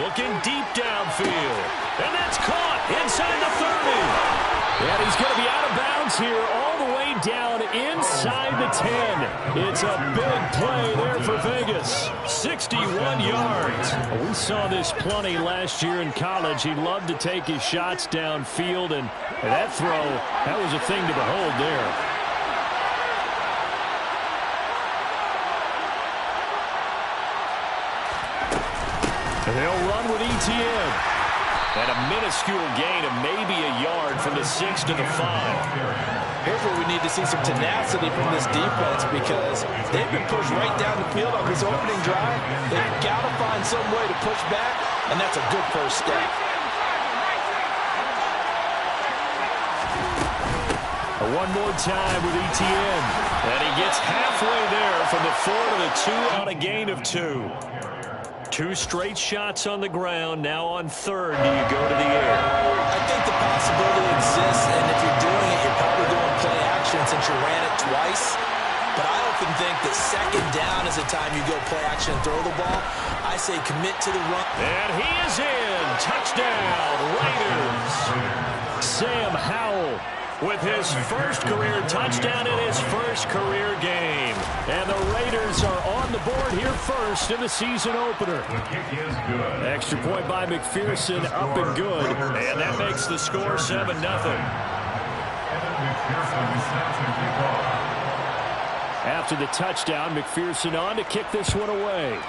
Looking deep downfield. And that's caught inside the 30. And he's going to be out of bounds here all the way down inside the 10. It's a big play there for Vegas. 61 yards. We saw this plenty last year in college. He loved to take his shots downfield, and that throw, that was a thing to behold there. And they'll run with Etienne. And a minuscule gain of maybe a yard from the 6 to the 5. Here's where we need to see some tenacity from this defense because they've been pushed right down the field on this opening drive. They've got to find some way to push back, and that's a good first step. One more time with Etienne. And he gets halfway there from the 4 to the 2 on a gain of 2. 2 straight shots on the ground. Now on third, do you go to the air? I think the possibility exists, and if you're doing it, you're probably doing play action since you ran it twice. But I often think that second down is the time you go play action and throw the ball. I say commit to the run. And he is in. Touchdown, Raiders. Sam Howell with his first career touchdown in his first career game. And the Raiders are on the board here first in the season opener. The kick is good. Extra point by McPherson, up and good. And that makes the score 7-0. After the touchdown, McPherson on to kick this one away.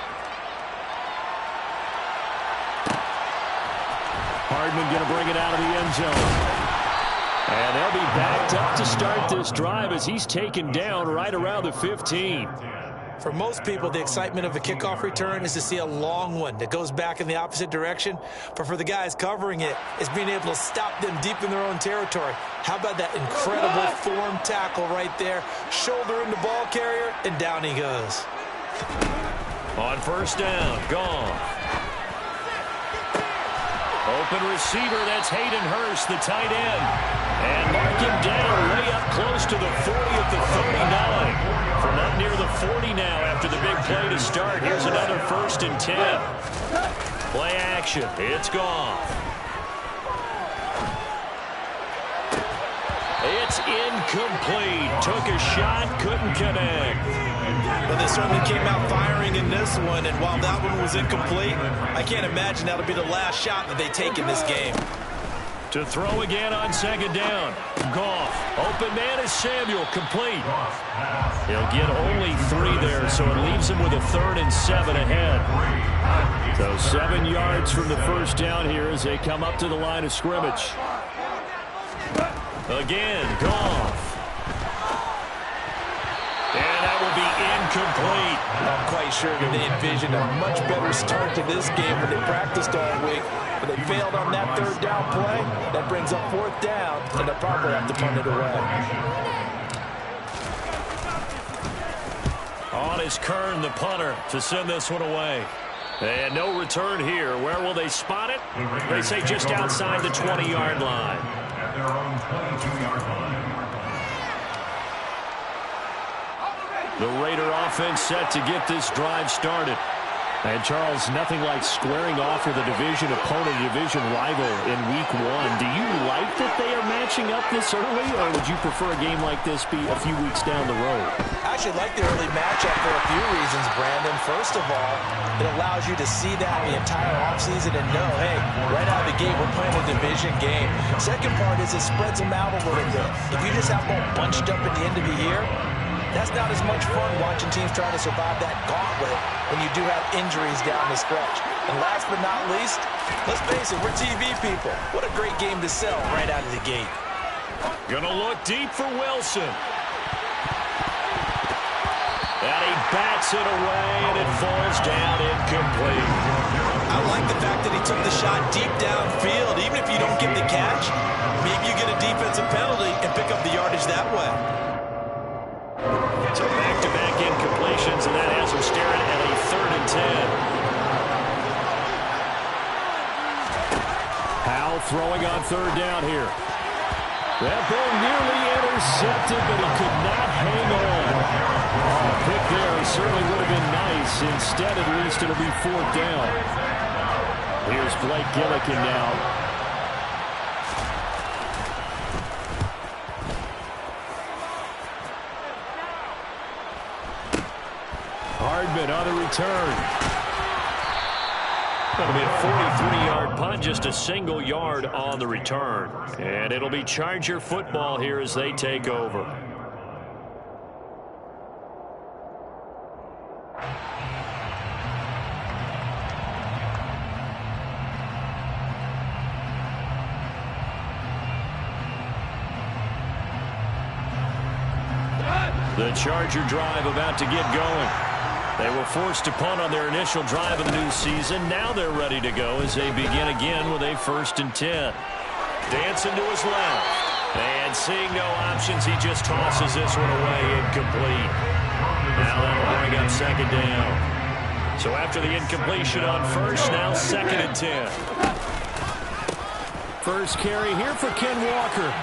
Hardman going to bring it out of the end zone. And they'll be backed up to start this drive as he's taken down right around the 15. For most people, the excitement of a kickoff return is to see a long one that goes back in the opposite direction. But for the guys covering it, it's being able to stop them deep in their own territory. How about that incredible form tackle right there? Shoulder in the ball carrier, and down he goes. On first down, gone. Open receiver, that's Hayden Hurst, the tight end. And mark him down way up close to the 40 at the 39. From up near the 40 now after the big play to start. Here's another first and 10. Play action, it's gone. It's incomplete. Took a shot, couldn't connect. Well, they certainly came out firing in this one, and while that one was incomplete, I can't imagine that'll be the last shot that they take in this game. To throw again on second down. Goff. Open man is Samuel. Complete. He'll get only 3 there, so it leaves him with a 3rd and 7 ahead. So 7 yards from the first down here as they come up to the line of scrimmage. Again, Goff. And that will be incomplete. I'm quite sure that they envisioned a much better start to this game when they practiced all week. But they failed on that 3rd down play. That brings up 4th down, and they'll probably have to punt it away. On is Kern, the punter, to send this one away. And no return here. Where will they spot it? They say just outside the 20-yard line. At their own 22-yard line. The Raider offense set to get this drive started. And, Charles, nothing like squaring off with a division opponent, a division rival in Week 1. Do you like that they are matching up this early, or would you prefer a game like this be a few weeks down the road? I actually like the early matchup for a few reasons, Brandon. First of all, it allows you to see that the entire offseason and know, hey, right out of the gate, we're playing a division game. Second part is it spreads them out a little bit. If you just have them bunched up at the end of the year, that's not as much fun watching teams try to survive that gauntlet when you do have injuries down the stretch. And last but not least, let's face it, we're TV people. What a great game to sell right out of the gate. Gonna look deep for Wilson. And he bats it away, and it falls down incomplete. I like the fact that he took the shot deep downfield. Even if you don't get the catch, maybe you get a defensive penalty and pick up the yardage that way. So back-to-back incompletions, and that has him staring at a 3rd and 10. Powell throwing on 3rd down here. That ball nearly intercepted, but he could not hang on. A pick there certainly would have been nice. Instead, at least, it'll be 4th down. Here's Blake Gillikin now. Hardman on the return. That'll be a 43-yard punt, just a single yard on the return. And it'll be Charger football here as they take over. The Charger drive about to get going. They were forced to punt on their initial drive of the new season. Now they're ready to go as they begin again with a 1st and 10. Dancing to his left. And seeing no options, he just tosses this one away incomplete. Now that'll bring up 2nd down. So after the incompletion on 1st, now 2nd and 10. First carry here for Ken Walker.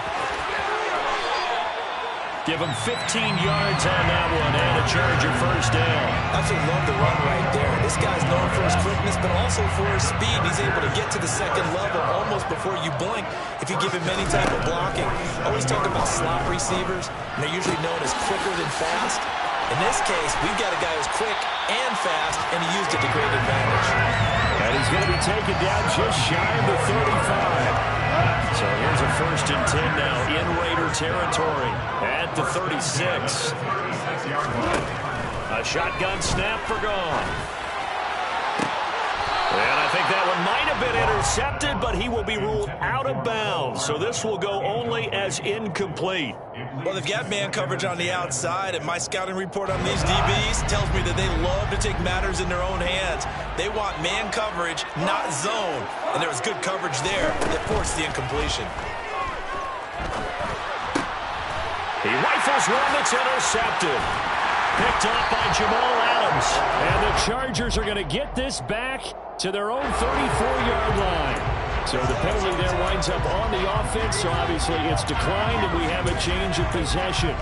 Give him 15 yards on that one and a Charger 1st down. Absolutely love the run right there. This guy's known for his quickness, but also for his speed. He's able to get to the 2nd level almost before you blink if you give him any type of blocking. Always talk about slot receivers, and they're usually known as quicker than fast. In this case, we've got a guy who's quick and fast, and he used it to great advantage. And he's going to be taken down just shy of the 35. So here's a 1st and 10 now in Raider territory at the 36. A shotgun snap for Goff. And I think that one might have been intercepted, but he will be ruled out of bounds. So this will go only as incomplete. Well, they've got man coverage on the outside, and my scouting report on these DBs tells me that they love to take matters in their own hands. They want man coverage, not zone. And there was good coverage there that forced the incompletion. He rifles one that's intercepted. Picked up by Jamal Adams. And the Chargers are going to get this back to their own 34-yard line. So the penalty there winds up on the offense. So obviously it's declined, and we have a change of possession.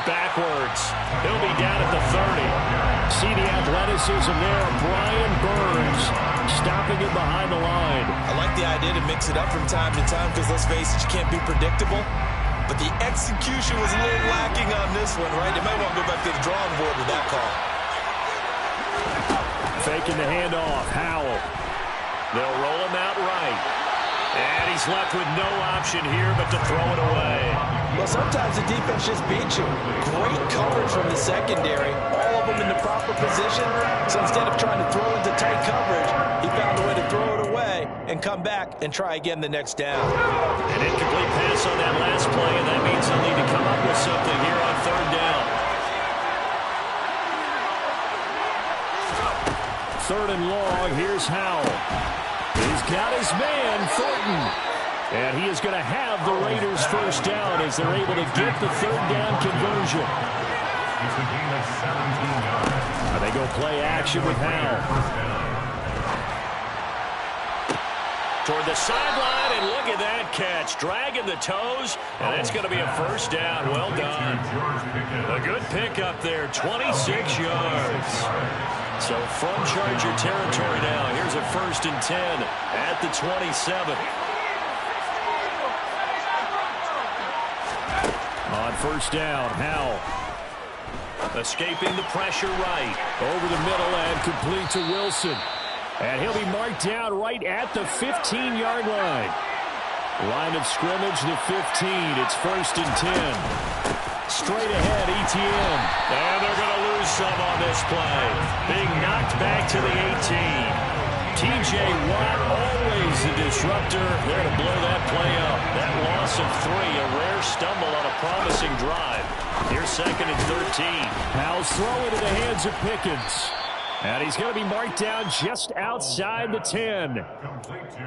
backwards. He'll be down at the 30. See the athleticism there. Brian Burns stopping it behind the line. I like the idea to mix it up from time to time because, let's face it, you can't be predictable. But the execution was a little lacking on this one, right? They might want to go back to the drawing board with that call. Faking the handoff. Howell. They'll roll him out right. And he's left with no option here but to throw it away. Well, sometimes the defense just beats you. Great coverage from the secondary. All of them in the proper position. So instead of trying to throw into tight coverage, he found a way to throw it away and come back and try again the next down. An incomplete pass on that last play, and that means they'll need to come up with something here on third down. Third and long. Here's Howell. He's got his man, Thornton. And he is going to have the Raiders first down as they're able to get the third down conversion. It's a gain of 17 yards. And they go play action with Howell. Toward the sideline, and look at that catch. Dragging the toes, and it's going to be a first down. Well done. A good pickup there, 26 yards. So from Charger territory now, here's a 1st and 10 at the 27. On first down, Howell. Escaping the pressure right. Over the middle and complete to Wilson. And he'll be marked down right at the 15-yard line. Line of scrimmage, the 15. It's 1st and 10. Straight ahead, ETN. And they're going to lose some on this play. Being knocked back to the 18. T.J. Watt, always the disruptor, there to blow that play up. That loss of 3, a rare stumble on a promising drive. Here's 2nd and 13. Howell's throw into the hands of Pickens. And he's going to be marked down just outside the 10.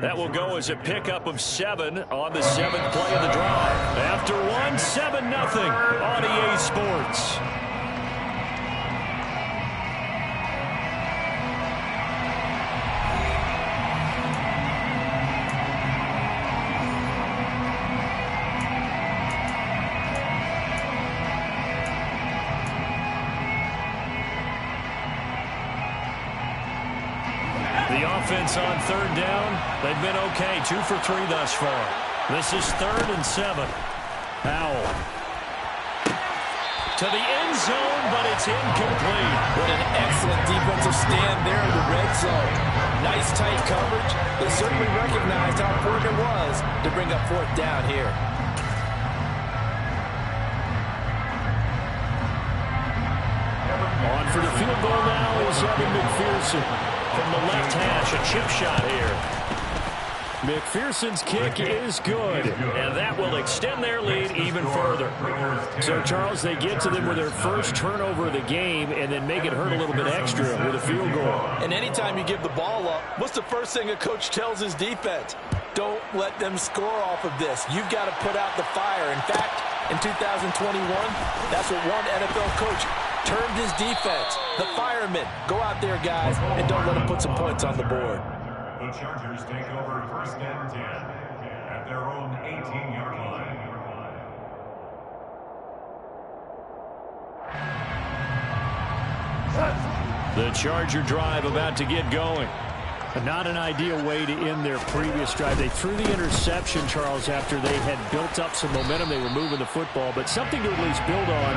That will go as a pickup of 7 on the 7th play of the drive. After 1, 7-0 on EA Sports. Offense on third down. They've been okay. 2 for 3 thus far. This is 3rd and 7. Howell. To the end zone, but it's incomplete. What an excellent defensive stand there in the red zone. Nice tight coverage. They certainly recognized how important it was to bring up 4th down here. On for the field goal now is Evan McPherson. From the left hash, a chip shot here. McPherson's kick is good. And that will extend their lead even further. So, Charles, they get to them with their first turnover of the game and then make it hurt a little bit extra with a field goal. And anytime you give the ball up, what's the first thing a coach tells his defense? Don't let them score off of this. You've got to put out the fire. In fact, in 2021, that's what one NFL coach termed his defense. The firemen. Go out there, guys, and don't let them put some points on the board. The Chargers take over 1st and 10 at their own 18-yard line. The Charger drive about to get going. Not an ideal way to end their previous drive. They threw the interception, Charles, after they had built up some momentum. They were moving the football, but something to at least build on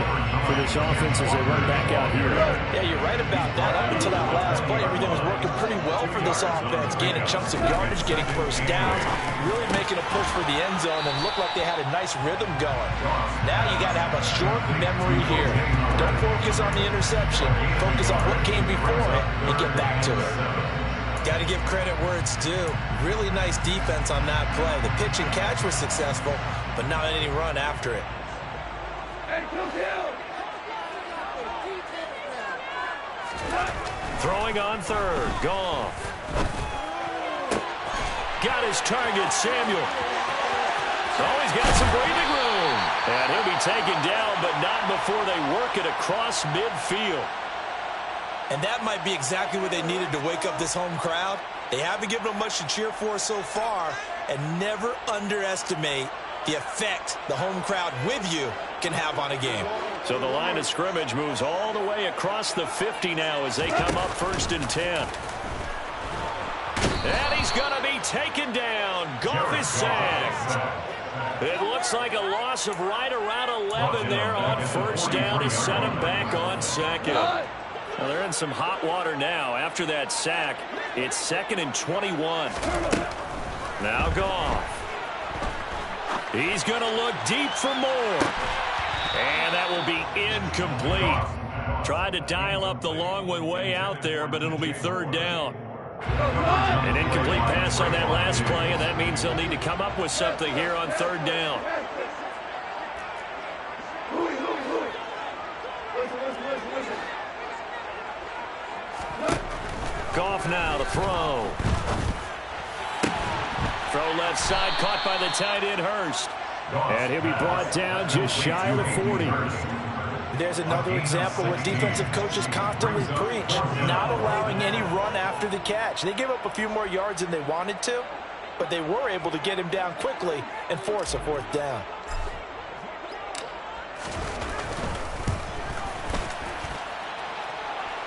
for this offense as they run back out here. Yeah, you're right about that. Up until that last play, everything was working pretty well for this offense. Gaining chunks of yardage, getting first downs, really making a push for the end zone, and looked like they had a nice rhythm going. Now you got to have a short memory here. Don't focus on the interception. Focus on what came before it and get back to it. Got to give credit where it's due. Really nice defense on that play. The pitch and catch was successful, but not any run after it. Throwing on 3rd. Goff. Got his target, Samuel. Oh, he's got some breathing room. And he'll be taken down, but not before they work it across midfield. And that might be exactly what they needed to wake up this home crowd. They haven't given them much to cheer for so far, and never underestimate the effect the home crowd with you can have on a game. So the line of scrimmage moves all the way across the 50 now as they come up 1st and 10. And he's going to be taken down. Goff is sacked. It looks like a loss of right around 11 there on 1st down to set him back on 2nd. Well, they're in some hot water now. After that sack, it's 2nd and 21. Now Goff. He's going to look deep for more. And that will be incomplete. Tried to dial up the long one way out there, but it'll be 3rd down. An incomplete pass on that last play, and that means they'll need to come up with something here on 3rd down. Goff now to throw. Throw left side, caught by the tight end Hurst. And he'll be brought down just shy of the 40. There's another example where defensive coaches constantly preach, not allowing any run after the catch. They gave up a few more yards than they wanted to, but they were able to get him down quickly and force a 4th down.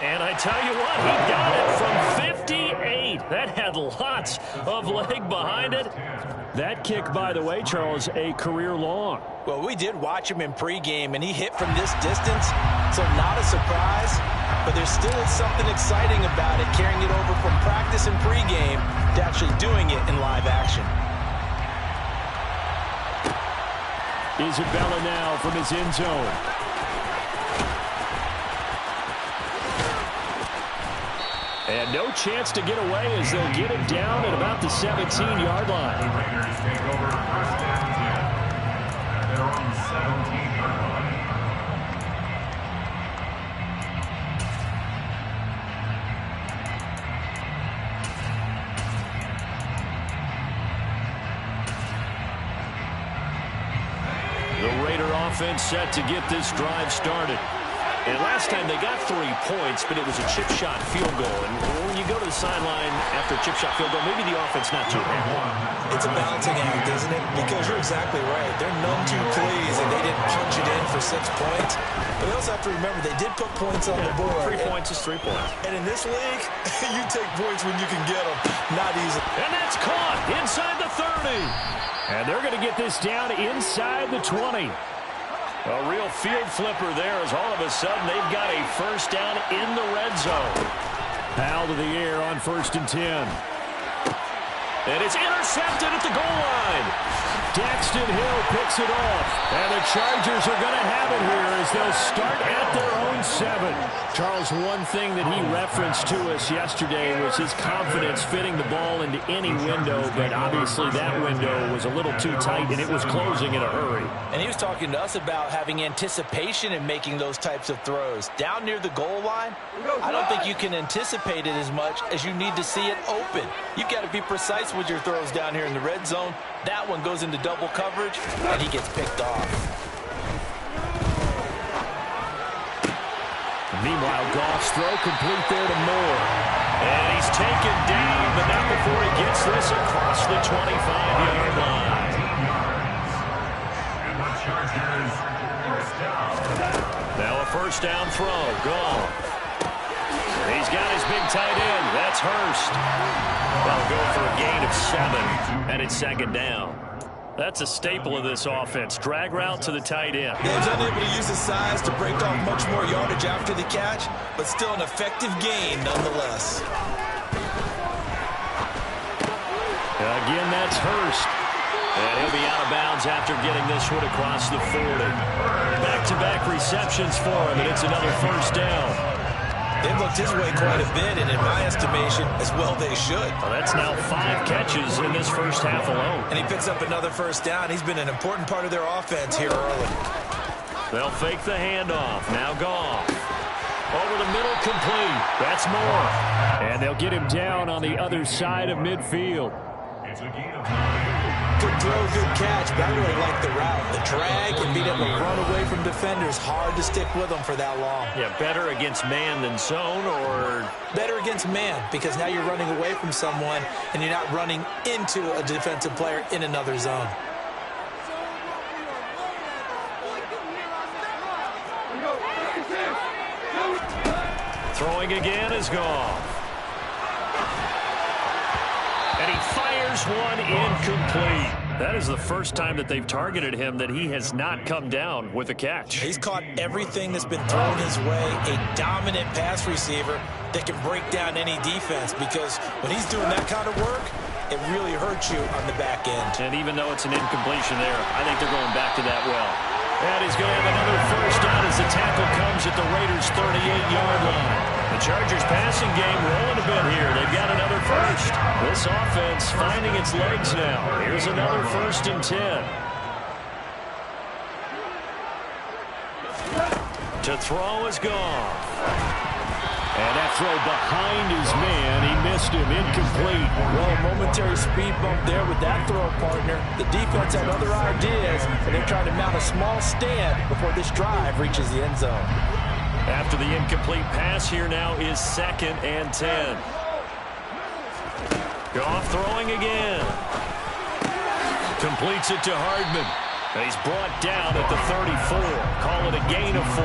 And I tell you what, he got it from 58. That had lots of leg behind it. That kick, by the way, Charles, a career long. Well, we did watch him in pregame, and he hit from this distance, so not a surprise. But there still is something exciting about it, carrying it over from practice and pregame to actually doing it in live action. Isabella now from his end zone. And no chance to get away as they'll get him down at about the 17-yard line. The Raiders take over 1st and 10 at their own 17-yard line. The Raider offense set to get this drive started. And last time they got 3 points, but it was a chip shot field goal. And when you go to the sideline after a chip shot field goal, maybe the offense not too bad. It's a balancing act, isn't it? Because you're exactly right. They're none too pleased, and they didn't punch it in for 6 points. But you also have to remember they did put points on the board. 3 points is 3 points. And in this league, you take points when you can get them, not easy. And that's caught inside the 30. And they're going to get this down inside the 20. A real field flipper there as all of a sudden they've got a 1st down in the red zone. Powell to the air on 1st and 10. And it's intercepted at the goal line. Daxton Hill picks it off. And the Chargers are going to have it here as they'll start at their own 7. Charles, one thing that he referenced to us yesterday was his confidence fitting the ball into any window, but obviously that window was a little too tight and it was closing in a hurry. And he was talking to us about having anticipation in making those types of throws. Down near the goal line, I don't think you can anticipate it as much as you need to see it open. You've got to be precise with your throws down here in the red zone. That one goes into double coverage, and he gets picked off. Meanwhile, Goff's throw complete there to Moore. And he's taken down, but not before he gets this across the 25-yard line. And the Chargers 1st down. Now a 1st down throw. Goff. He's got his big tight end. That's Hurst. That'll go for a gain of 7, and it's 2nd down. That's a staple of this offense. Drag route to the tight end. He was unable to use his size to break off much more yardage after the catch, but still an effective gain nonetheless. Again, that's Hurst. And he'll be out of bounds after getting this one across the 40. Back-to-back receptions for him, and it's another 1st down. They've looked his way quite a bit, and in my estimation, as well they should. Well, that's now 5 catches in this first half alone. And he picks up another 1st down. He's been an important part of their offense here early. They'll fake the handoff. Now Goff. Over the middle, complete. That's Moore. And they'll get him down on the other side of midfield. It's a gain of 9. Good throw, good catch, but I really like the route. The drag and being able to run away from defenders, hard to stick with them for that long. Yeah, better against man than zone, or? Better against man, because now you're running away from someone and you're not running into a defensive player in another zone. Throwing again is Goff. And he fires one incomplete. That is the first time that they've targeted him that he has not come down with a catch. He's caught everything that's been thrown his way. A dominant pass receiver that can break down any defense, because when he's doing that kind of work, it really hurts you on the back end. And even though it's an incompletion there, I think they're going back to that well. And he's going to have another first down as the tackle comes at the Raiders' 38-yard line. The Chargers passing game rolling a bit here. They've got another first. This offense finding its legs now. Here's another 1st and 10. To throw is Goff. And that throw behind his man, he missed him, incomplete. Well, momentary speed bump there with that throw, partner. The defense had other ideas, and they're trying to mount a small stand before this drive reaches the end zone. After the incomplete pass, here now is 2nd and 10. Goff throwing again. Completes it to Hardman. He's brought down at the 34. Call it a gain of 4.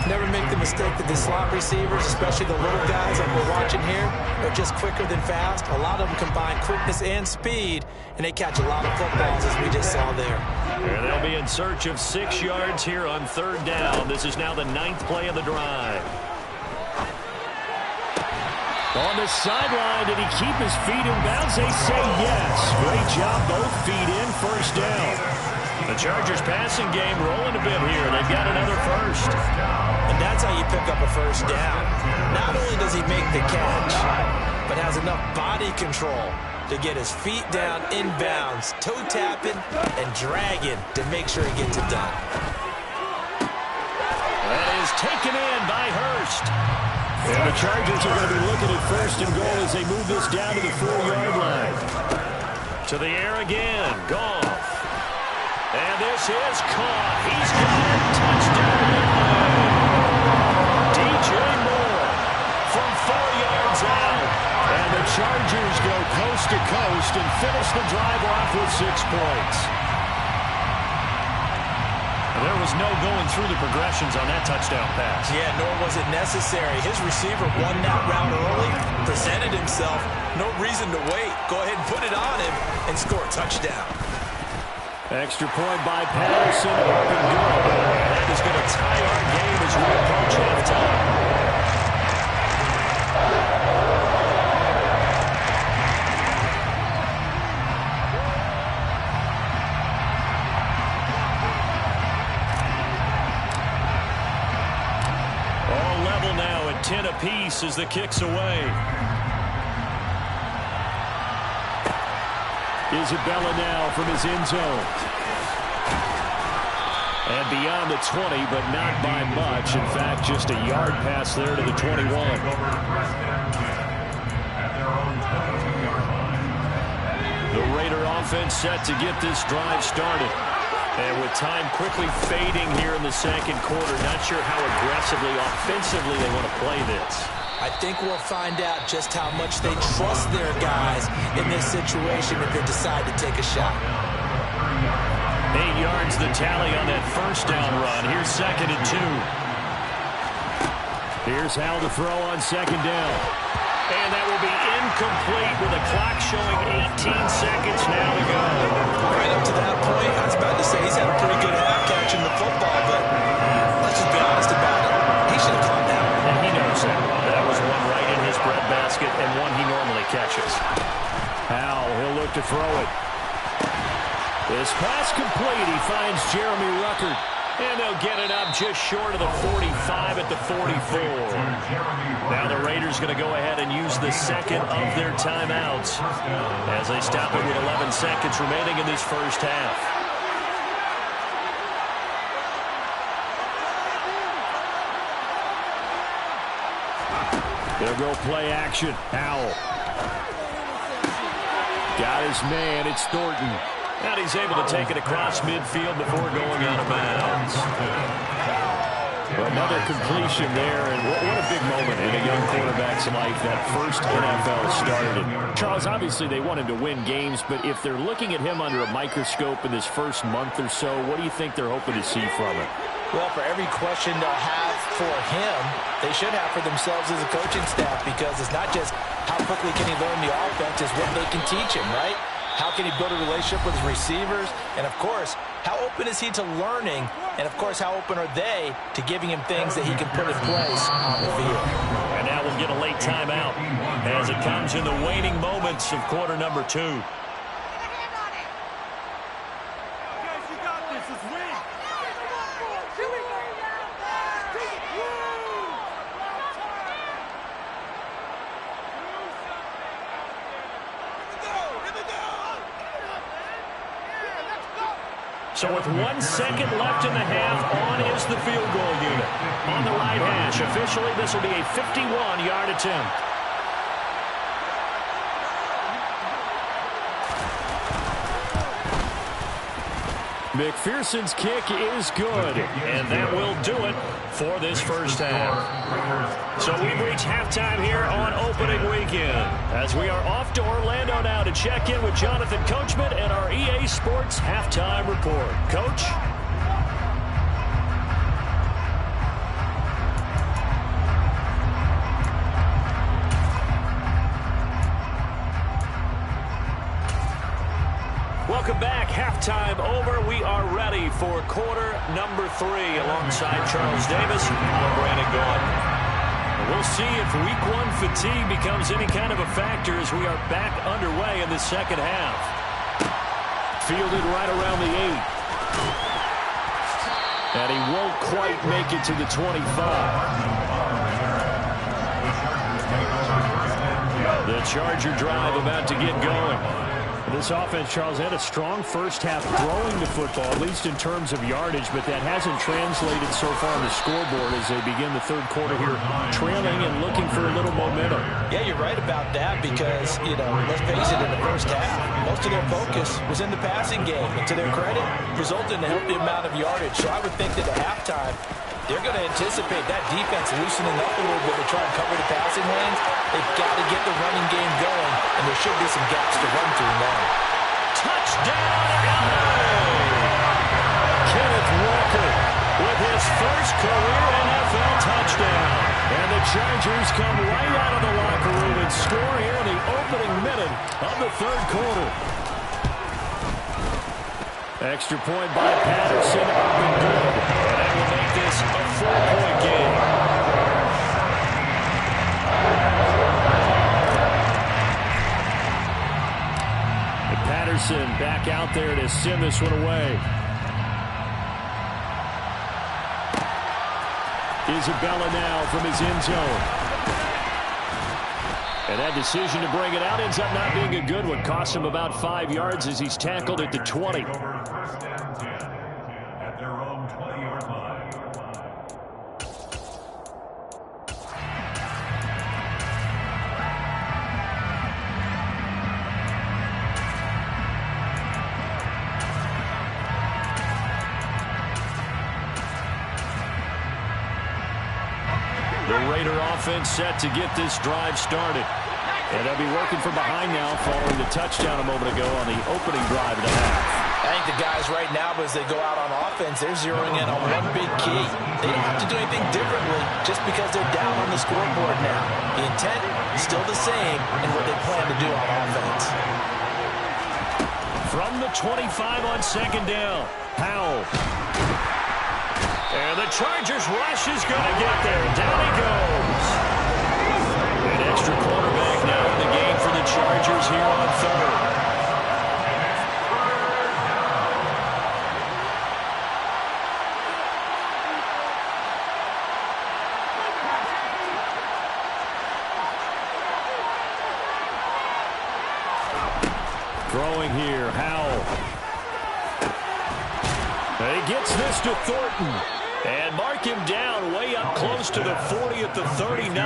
Never make the mistake that the slot receivers, especially the little guys like we're watching here, are just quicker than fast. A lot of them combine quickness and speed, and they catch a lot of footballs, as we just saw there. And they'll be in search of 6 yards here on 3rd down. This is now the 9th play of the drive. On the sideline, did he keep his feet in bounds? They say yes. Great job, both feet in, 1st down. The Chargers passing game rolling a bit here. They've got another first. And that's how you pick up a 1st down. Not only does he make the catch, but has enough body control to get his feet down inbounds, toe tapping and dragging to make sure he gets it done. That is taken in by Hurst. And the Chargers are going to be looking at 1st and goal as they move this down to the 4-yard line. To the air again. Goff. And this is caught. He's got it. Touchdown. DJ Moore from 4 yards out. And the Chargers go coast to coast and finish the drive off with 6 points. There was no going through the progressions on that touchdown pass. Yeah, nor was it necessary. His receiver won that route early, presented himself. No reason to wait. Go ahead and put it on him and score a touchdown. Extra point by Patterson. Up and good. That is going to tie our game as we approach halftime. All level now at 10 apiece as the kick's away. Isabella now from his end zone. And beyond the 20, but not by much. In fact, just a yard pass there to the 21. The Raider offense set to get this drive started. And with time quickly fading here in the 2nd quarter, not sure how aggressively, offensively they want to play this. I think we'll find out just how much they trust their guys in this situation if they decide to take a shot. 8 yards the tally on that 1st down run. Here's 2nd and 2. Here's how to throw on 2nd down. And that will be incomplete with the clock showing 18 seconds now to go. Right up to that point, I was about to say he's had a pretty good half catching the football, but let's just be honest about it. He should have caught that one. And he knows that. That was one right in his breadbasket and one he normally catches. Howell, he'll look to throw it. This pass complete. He finds Jeremy Ruckert. And they'll get it up just short of the 45 at the 44. Now the Raiders going to go ahead and use the 2nd of their timeouts as they stop it with 11 seconds remaining in this 1st half. They'll go play action. Howell. Got his man. It's Thornton. And he's able to take it across midfield before going out of bounds. Another completion there, and what a big moment in a young quarterback's life, that first NFL started. Charles, obviously they want him to win games, but if they're looking at him under a microscope in this first month or so, what do you think they're hoping to see from him? Well, for every question they'll have for him, they should have for themselves as a coaching staff, because it's not just how quickly can he learn the offense, it's what they can teach him, right? How can he build a relationship with his receivers? And, of course, how open is he to learning? And, of course, how open are they to giving him things that he can put in place on the field? And now we'll get a late timeout as it comes in the waning moments of quarter number 2. So with 1 second left in the half, on is the field goal unit. On the right hash, officially this will be a 51-yard attempt. McPherson's kick is good. And that will do it for this first half. So we've reached halftime here on opening weekend, as we are off to Orlando now to check in with Jonathan Coachman and our EA Sports halftime report. Coach? Welcome back. Halftime over. We are ready for quarter number 3 alongside Charles Davis. I'm Brandon Gordon. We'll see if week 1 fatigue becomes any kind of a factor as we are back underway in the second half. Fielded right around the 8. And he won't quite make it to the 25. The Charger drive about to get going. This offense, Charles, had a strong first half throwing the football, at least in terms of yardage, but that hasn't translated so far on the scoreboard as they begin the third quarter here, trailing and looking for a little momentum. Yeah, you're right about that because, let's face it, in the first half, most of their focus was in the passing game. And to their credit, resulted in a healthy amount of yardage. So I would think that at halftime, they're going to anticipate that defense loosening up a little bit to try and cover the passing lanes. They've got to get the running game going, and there should be some gaps to run through now. Touchdown, LA! Kenneth Walker with his first career NFL touchdown. And the Chargers come right out of the locker room and score here in the opening minute of the third quarter. Extra point by Patterson, up and good. And that will make this a 4-point game. And Patterson back out there to send this one away. Isabella now from his end zone. And that decision to bring it out ends up not being a good one. Cost him about 5 yards as he's tackled at the 20. First and 10 at their own 20-yard line. The Raider offense set to get this drive started. And they'll be working from behind now following the touchdown a moment ago on the opening drive of the half. I think the guys right now, as they go out on offense, they're zeroing in on one big key. They don't have to do anything differently just because they're down on the scoreboard now. The intent is still the same in what they plan to do on offense. From the 25 on second down, Powell. And the Chargers rush is going to get there. Down he goes. An extra quarterback now in the game for the Chargers here on third. Throwing here, Howell. And he gets this to Thornton. And mark him down way up close to the 40 at the 39.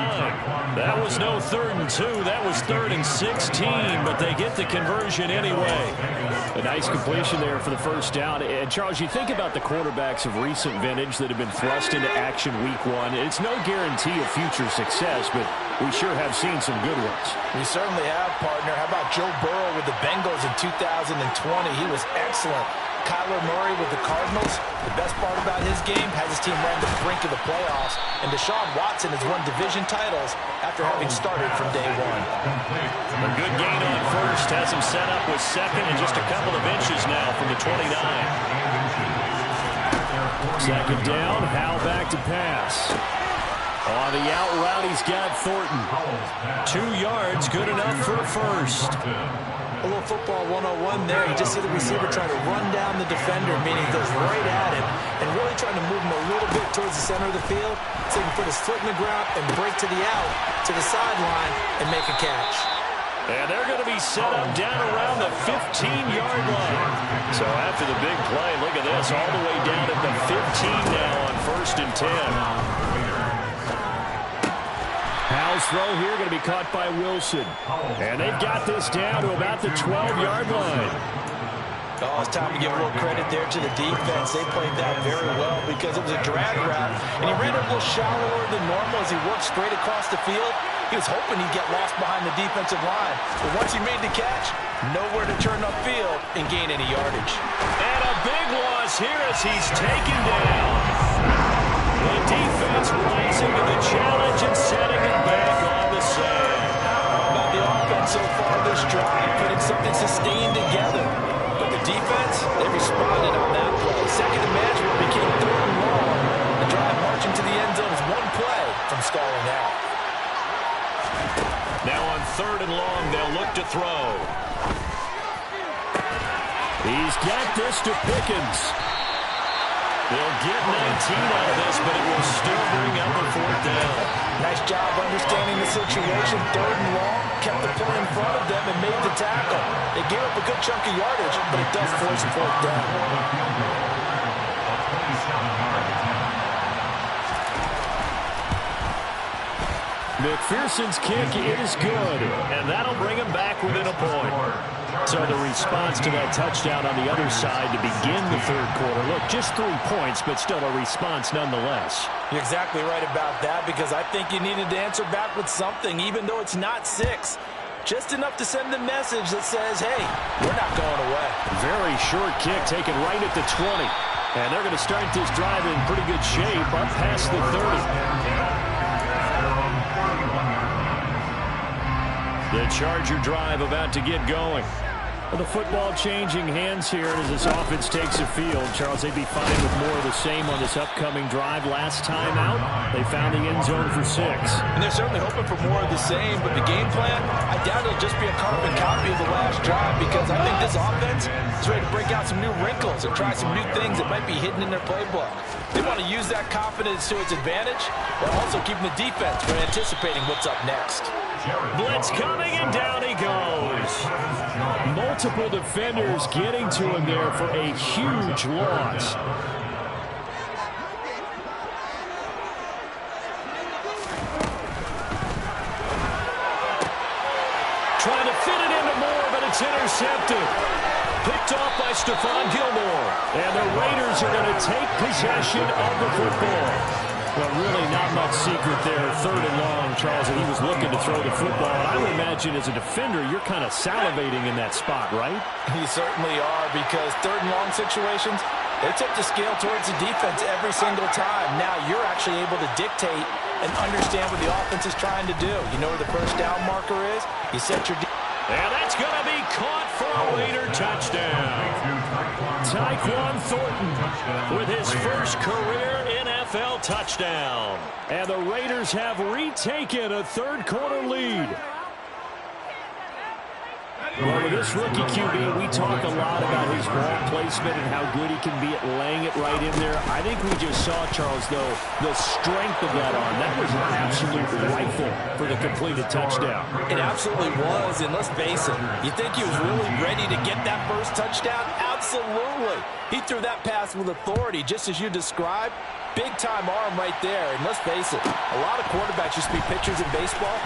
That was no 3rd and 2. That was 3rd and 16, but they get the conversion anyway. A nice completion there for the first down. And, Charles, you think about the quarterbacks of recent vintage that have been thrust into action week 1. It's no guarantee of future success, but we sure have seen some good ones. We certainly have, partner. How about Joe Burrow with the Bengals in 2020? He was excellent Kyler Murray with the Cardinals, the best part about his game has his team right on the brink of the playoffs, and Deshaun Watson has won division titles after having started from day one. A good gain on first has him set up with second and just a couple of inches now from the 29. Second down, Howell back to pass. On the out route, he's got Thornton. 2 yards, good enough for a first. A little football 101 there. You just see the receiver trying to run down the defender, meaning he goes right at him, and really trying to move him a little bit towards the center of the field so he can put his foot in the ground and break to the out, to the sideline, and make a catch. And they're going to be set up down around the 15-yard line. So after the big play, look at this, all the way down at the 15 now on 1st and 10. Howell's throw here going to be caught by Wilson. And they've got this down to about the 12-yard line. Oh, it's time to give a little credit there to the defense. They played that very well because it was a drag route, and he ran it a little shallower than normal as he worked straight across the field. He was hoping he'd get lost behind the defensive line. But once he made the catch, nowhere to turn upfield and gain any yardage. And a big loss here as he's taken down. The defense rising to the challenge and setting it back on the sand. About the offense so far this drive, putting something sustained together. But the defense, they responded on that play. Second and manageable became 3rd and long. The drive marching to the end zone is one play from stalling out. Now on 3rd and long, they'll look to throw. He's got this to Pickens. They'll get 19 out of this, but it will still bring up a 4th down. Nice job understanding the situation. 3rd and long, kept the play in front of them and made the tackle. They gave up a good chunk of yardage, but it does force a 4th down. McPherson's kick is good, and that'll bring him back within a point. So the response to that touchdown on the other side to begin the 3rd quarter. Look, just 3 points, but still a response nonetheless. You're exactly right about that because I think you needed to answer back with something, even though it's not 6. Just enough to send a message that says, hey, we're not going away. Very short kick taken right at the 20. And they're going to start this drive in pretty good shape up past the 30. The Charger drive about to get going. Well, the football changing hands here as this offense takes the field. Charles, they'd be fine with more of the same on this upcoming drive. Last time out, they found the end zone for 6. And they're certainly hoping for more of the same, but the game plan, I doubt it'll just be a carbon copy of the last drive because I think this offense is ready to break out some new wrinkles and try some new things that might be hidden in their playbook. They want to use that confidence to its advantage while also keeping the defense from anticipating what's up next. Blitz coming, and down he goes. Multiple defenders getting to him there for a huge loss. Trying to fit it into Moore, but it's intercepted. Picked off by Stephon Gilmore. And the Raiders are going to take possession of the football. Well, really not much secret there. 3rd and long, Charles, and he was looking to throw the football. I would imagine as a defender, you're kind of salivating in that spot, right? You certainly are because 3rd and long situations, they tip the scale towards the defense every single time. Now you're actually able to dictate and understand what the offense is trying to do. You know where the first down marker is? You set your... And that's going to be caught for a Raider touchdown. Tyquan Thornton with his first career NFL touchdown. And the Raiders have retaken a 3rd quarter lead. Well, with this rookie QB, we talk a lot about his ball placement and how good he can be at laying it right in there. I think we just saw, Charles, though, the strength of that arm. That was an absolute rifle for the completed touchdown. It absolutely was, and let's face it, you think he was really ready to get that first touchdown? Absolutely. He threw that pass with authority, just as you described. Big-time arm right there, and let's face it, a lot of quarterbacks used to be pitchers in baseball.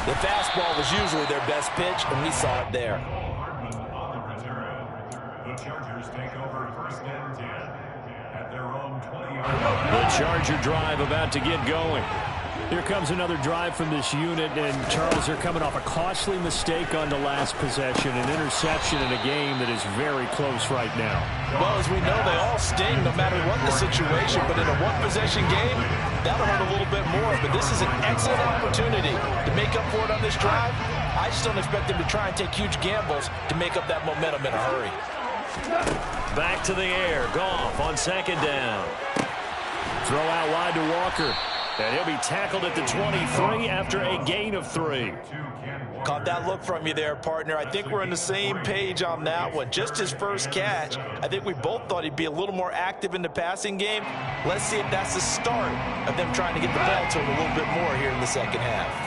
The fastball was usually their best pitch, and we saw it there. The Chargers take over 1st and 10 at their own 20-yard line. The Charger drive about to get going. Here comes another drive from this unit, and Charles, they're coming off a costly mistake on the last possession, an interception in a game that is very close right now. Well, as we know, they all sting no matter what the situation, but in a one-possession game, that'll hurt a little bit more. But this is an excellent opportunity to make up for it on this drive. I just don't expect them to try and take huge gambles to make up that momentum in a hurry. Back to the air. Goff on second down. Throw out wide to Walker. And he'll be tackled at the 23 after a gain of 3. Caught that look from you there, partner. I think we're on the same page on that one. Just his first catch. I think we both thought he'd be a little more active in the passing game. Let's see if that's the start of them trying to get the ball to him a little bit more here in the second half.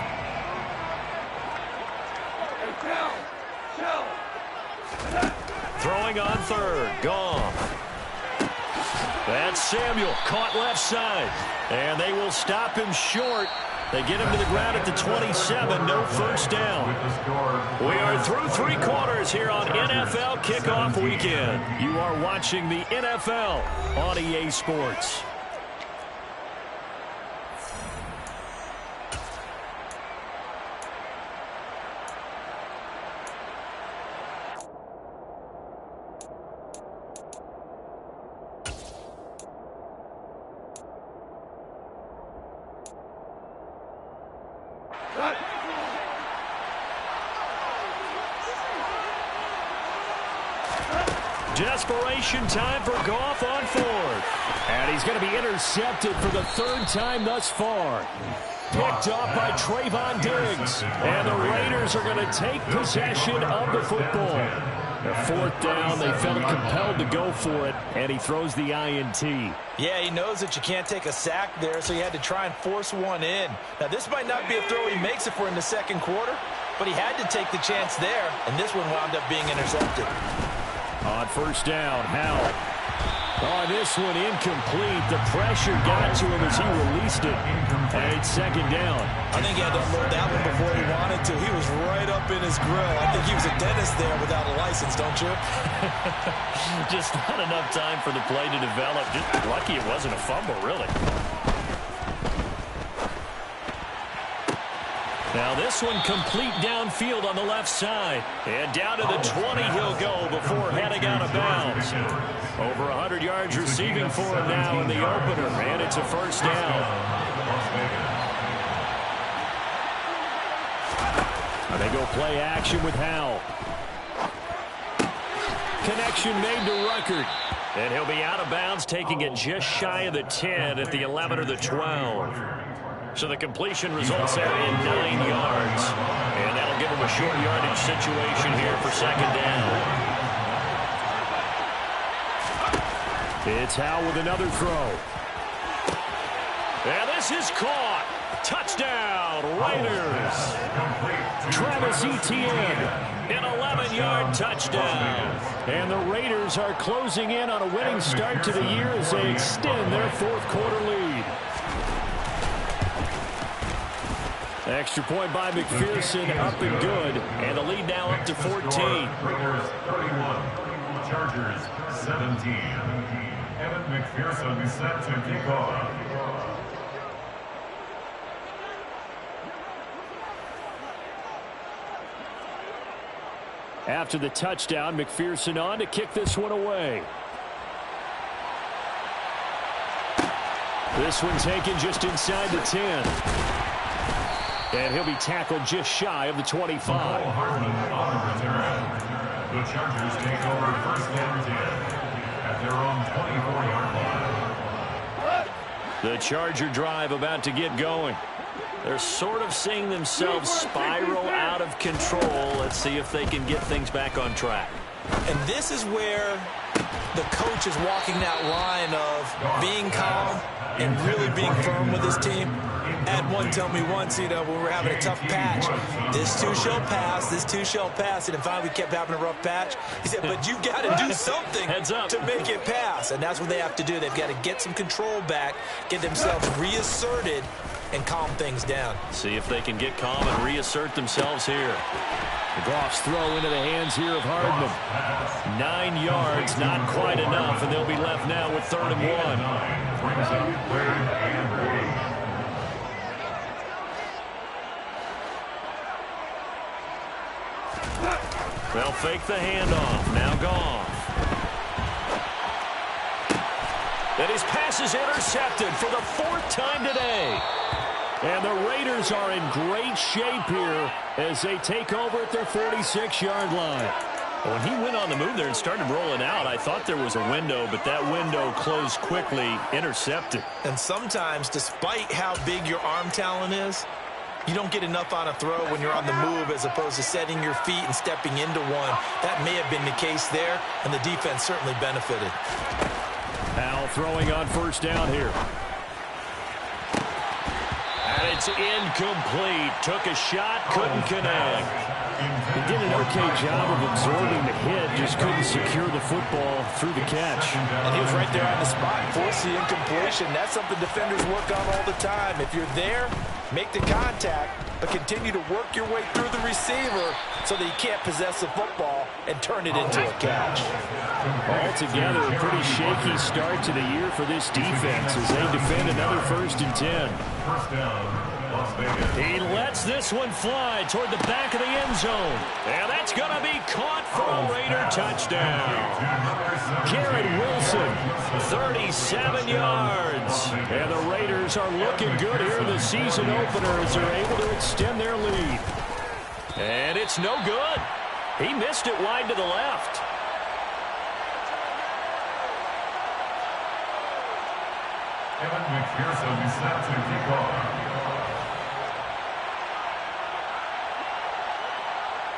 Throwing on third. Goff. That's Samuel, caught left side. And they will stop him short. They get him to the ground at the 27, no first down. We are through 3 quarters here on NFL Kickoff Weekend. You are watching the NFL on EA Sports. Desperation time for Goff on 4th. And he's going to be intercepted for the 3rd time thus far. Picked off by Trayvon Diggs. And the Raiders are going to take possession of the football. Their 4th down, they felt compelled to go for it, and he throws the INT. Yeah, he knows that you can't take a sack there, so he had to try and force one in. Now, this might not be a throw he makes it for in the second quarter, but he had to take the chance there, and this one wound up being intercepted. On first down, Howell. On this one, incomplete. The pressure got to him as he released it. And it's second down. I think he had to unload that one before he wanted to. He was right up in his grill. I think he was a dentist there without a license, don't you? Just not enough time for the play to develop. Just lucky it wasn't a fumble, really. Now this one complete downfield on the left side. And down to the 20 he'll go before heading out of bounds. Over 100 yards receiving for him now in the opener. And it's a first down. And they go play action with Howell. Connection made to Ruckert. And he'll be out of bounds, taking it just shy of the 10 at the 11 or the 12. So the completion results there in 9 yards. And that'll give him a short yardage situation here for second down. It's Howell with another throw. And this is caught. Touchdown, Raiders. Travis Etienne. An 11-yard touchdown. And the Raiders are closing in on a winning start to the year as they extend their 4th quarter lead. Extra point by McPherson, up and good. And the lead now up to 14. Raiders 31, Chargers 17. Evan McPherson set to kick off. After the touchdown, McPherson on to kick this one away. This one taken just inside the 10. And he'll be tackled just shy of the 25. Hartman on the return. The Chargers take over first and 10 at their own 24-yard line. The Charger drive about to get going. They're sort of seeing themselves spiral out of control. Let's see if they can get things back on track. And this is where the coach is walking that line of being calm and really being firm with his team. Had one tell me once, when we were having a tough patch, this too shall pass, this too shall pass. And finally we kept having a rough patch. He said, but you've got to do something to make it pass. And that's what they have to do. They've got to get some control back, get themselves reasserted, and calm things down. See if they can get calm and reassert themselves here. The Goff's throw into the hands here of Hardman. 9 yards, not quite enough, and they'll be left now with 3rd and 1. They'll fake the handoff. Now Goff. And his pass is intercepted for the 4th time today. And the Raiders are in great shape here as they take over at their 46-yard line. When he went on the move there and started rolling out, I thought there was a window, but that window closed quickly, intercepted. And sometimes, despite how big your arm talent is, you don't get enough on a throw when you're on the move as opposed to setting your feet and stepping into one. That may have been the case there, and the defense certainly benefited. Now throwing on 1st down here. And it's incomplete. Took a shot, couldn't connect. He did an okay job of absorbing the hit, just couldn't secure the football through the catch. And he was right there on the spot, force the incompletion. That's something defenders work on all the time. If you're there, make the contact, but continue to work your way through the receiver so that he can't possess the football and turn it into a catch. Altogether, a pretty shaky start to the year for this defense as they defend another 1st and 10. First down, Las Vegas. He lets this one fly toward the back of the end zone. And that's going to be caught for a Raider touchdown. Garrett Wilson, 37 yards. And the Raiders are looking good here in the season opener as they're able to extend their lead. And it's no good. He missed it wide to the left. Kevin McPherson snaps to kickoff.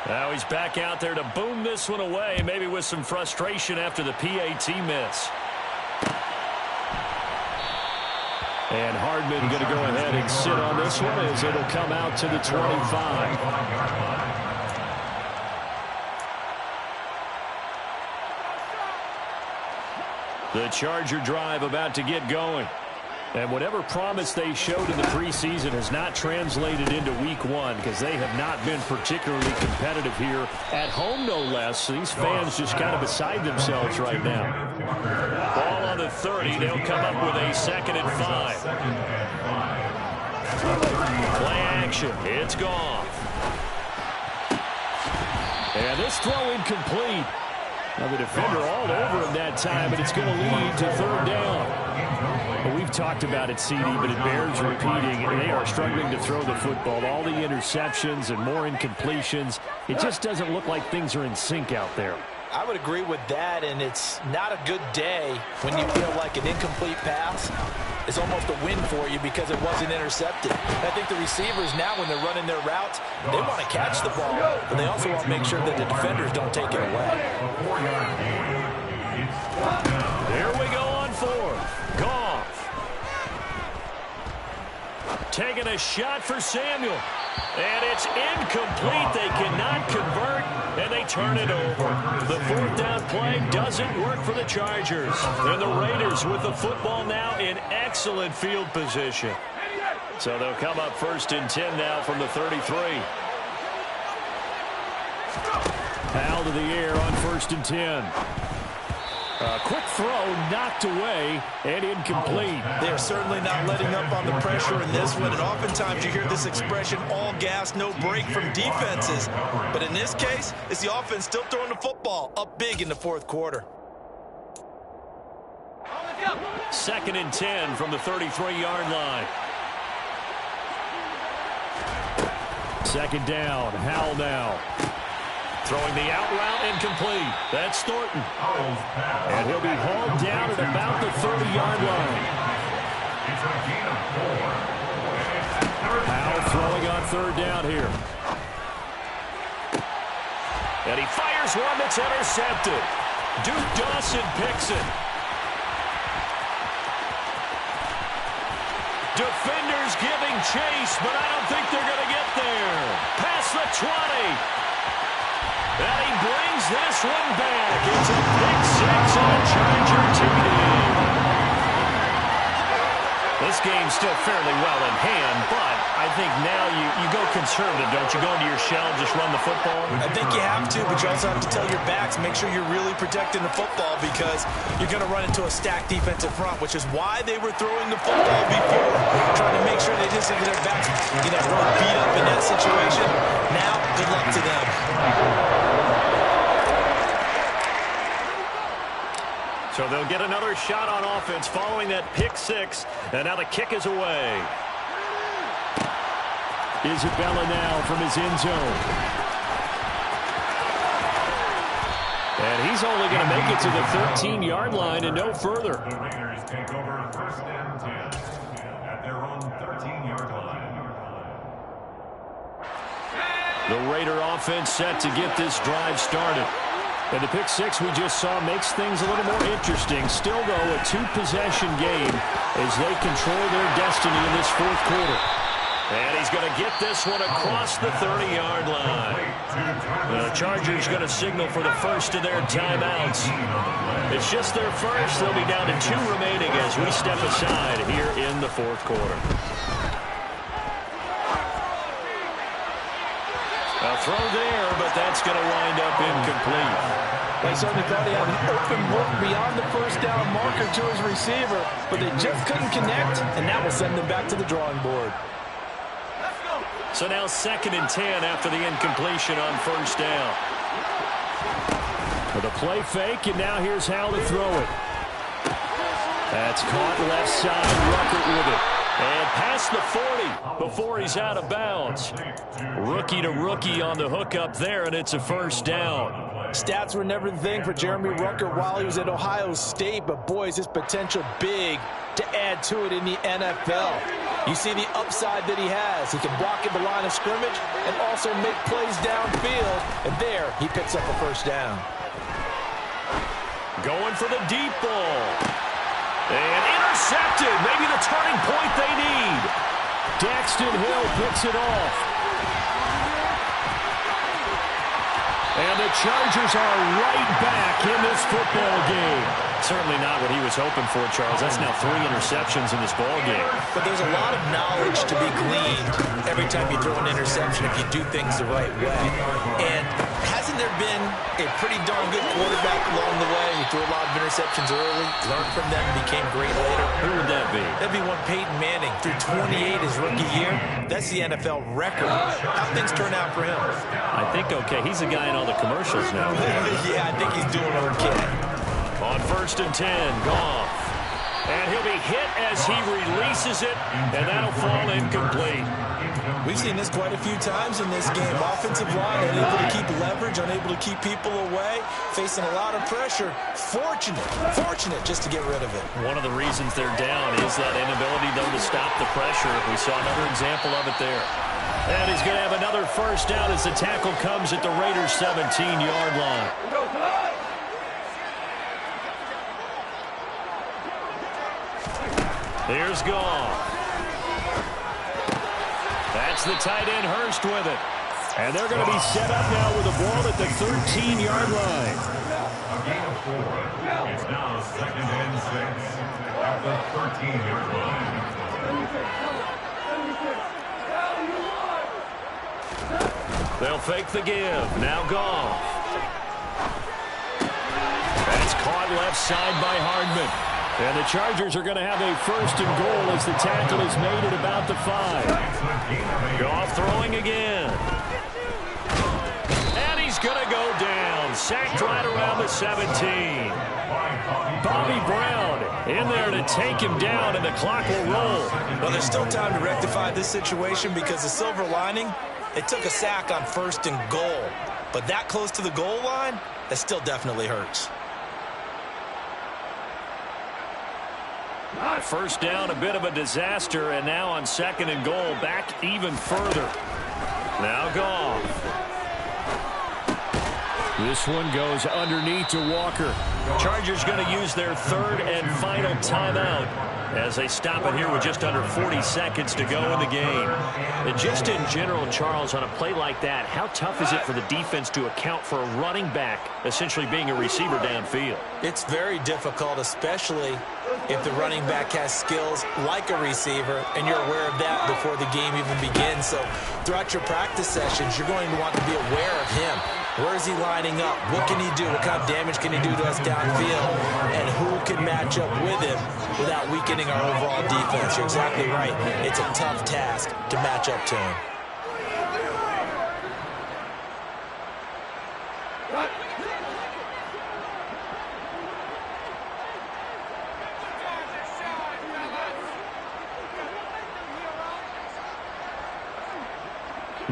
Now he's back out there to boom this one away, maybe with some frustration after the PAT miss. And Hardman going to go ahead and sit on this one as it'll come out to the 25. The Charger drive about to get going. And whatever promise they showed in the preseason has not translated into week 1 because they have not been particularly competitive here at home, no less. So these fans just kind of beside themselves right now. Ball on the 30. They'll come up with a 2nd and 5. Play action. It's gone. And this throw incomplete. Now the defender all over him that time, but it's going to lead to 3rd down. Well, we've talked about it, CD, but it bears repeating. They are struggling to throw the football. All the interceptions and more incompletions. It just doesn't look like things are in sync out there. I would agree with that, and it's not a good day when you feel like an incomplete pass is almost a win for you because it wasn't intercepted. I think the receivers now, when they're running their routes, they want to catch the ball, but they also want to make sure that the defenders don't take it away. Here we go on 4th. Goff. Taking a shot for Samuel. And it's incomplete. They cannot convert, and they turn it over. The 4th down play doesn't work for the Chargers. And the Raiders with the football now in excellent field position. So they'll come up 1st and 10 now from the 33. Powell to the air on 1st and 10. A quick throw knocked away and incomplete. They're certainly not letting up on the pressure in this one, and oftentimes you hear this expression, all gas, no break from defenses. But in this case, it's the offense still throwing the football up big in the 4th quarter. 2nd and 10 from the 33-yard line. 2nd down, Howell now. Throwing the out route incomplete. That's Thornton. And he'll be hauled down at about the 30-yard line. Howell throwing on 3rd down here. And he fires one that's intercepted. Duke Dawson picks it. Defenders giving chase, but I don't think they're going to get there. Past the 20. And he brings this one back. It's a pick 6 on a Charger TD. This game's still fairly well in hand, but I think now you go conservative, don't you? Go into your shell and just run the football? I think you have to, but you also have to tell your backs, make sure you're really protecting the football because you're going to run into a stacked defensive front, which is why they were throwing the football before, trying to make sure they didn't get their backs, really beat up in that situation. Now, good luck to them. So they'll get another shot on offense following that pick six. And now the kick is away. Isabella now from his end zone. And he's only going to make it to the 13-yard line and no further. The Raiders take over first and 10 at their own 13-yard line. The Raider offense set to get this drive started. And the pick six we just saw makes things a little more interesting. Still, though, a two-possession game as they control their destiny in this fourth quarter. And he's going to get this one across the 30-yard line. The Chargers going to signal for the first of their timeouts. It's just their first. They'll be down to 2 remaining as we step aside here in the fourth quarter. A throw there, but that's going to wind up incomplete. They certainly thought he had an open look beyond the first down marker to his receiver, but they just couldn't connect, and that will send them back to the drawing board. So now 2nd and 10 after the incompletion on first down. With a play fake, and now here's how to throw it. That's caught left side, Ruckert with it. And past the 40 before he's out of bounds. Rookie to rookie on the hookup there, and it's a first down. Stats were never the thing for Jeremy Ruckert while he was at Ohio State, but boy, is his potential big to add to it in the NFL. You see the upside that he has. He can block at the line of scrimmage and also make plays downfield, and there he picks up a first down. Going for the deep ball. And intercepted. Maybe the turning point they need. Daxton Hill picks it off. And the Chargers are right back in this football game. Certainly not what he was hoping for, Charles. That's now 3 interceptions in this ball game. But there's a lot of knowledge to be gleaned every time you throw an interception if you do things the right way. And hasn't there been a pretty darn good quarterback along the way who threw a lot of interceptions early, learned from them, became great later? Who would that be? That'd be one Peyton Manning. Threw 28 his rookie year. That's the NFL record. How things turn out for him? I think okay. He's a guy in all the commercials now. Yeah, I think he's doing okay. On 1st and 10, Goff. And he'll be hit as he releases it, and that'll fall incomplete. We've seen this quite a few times in this game. Offensive line unable to keep leverage, unable to keep people away, facing a lot of pressure. Fortunate just to get rid of it. One of the reasons they're down is that inability, though, to stop the pressure. We saw another example of it there. And he's going to have another first down as the tackle comes at the Raiders' 17-yard line. Here's Goff. That's the tight end Hurst with it. And they're going to be set up now with the ball at the 13-yard line. A gain of 4. It's now 2nd and 6 at the 13-yard line. They'll fake the give. Now Goff. That's caught left side by Hardman. And the Chargers are going to have a first and goal as the tackle is made at about the 5. Goff throwing again. And he's going to go down. Sacked right around the 17. Bobby Brown in there to take him down, and the clock will roll. Well, there's still time to rectify this situation because the silver lining, it took a sack on 1st and goal. But that close to the goal line, that still definitely hurts. First down, a bit of a disaster, and now on 2nd and goal, back even further. Now Goff. This one goes underneath to Walker. Chargers going to use their 3rd and final timeout as they stop it here with just under 40 seconds to go in the game. And just in general, Charles, on a play like that, how tough is it for the defense to account for a running back essentially being a receiver downfield? It's very difficult, especially if the running back has skills like a receiver, and you're aware of that before the game even begins. So throughout your practice sessions, you're going to want to be aware of him. Where is he lining up? What can he do? What kind of damage can he do to us downfield? And who can match up with him without weakening our overall defense? You're exactly right. It's a tough task to match up to him.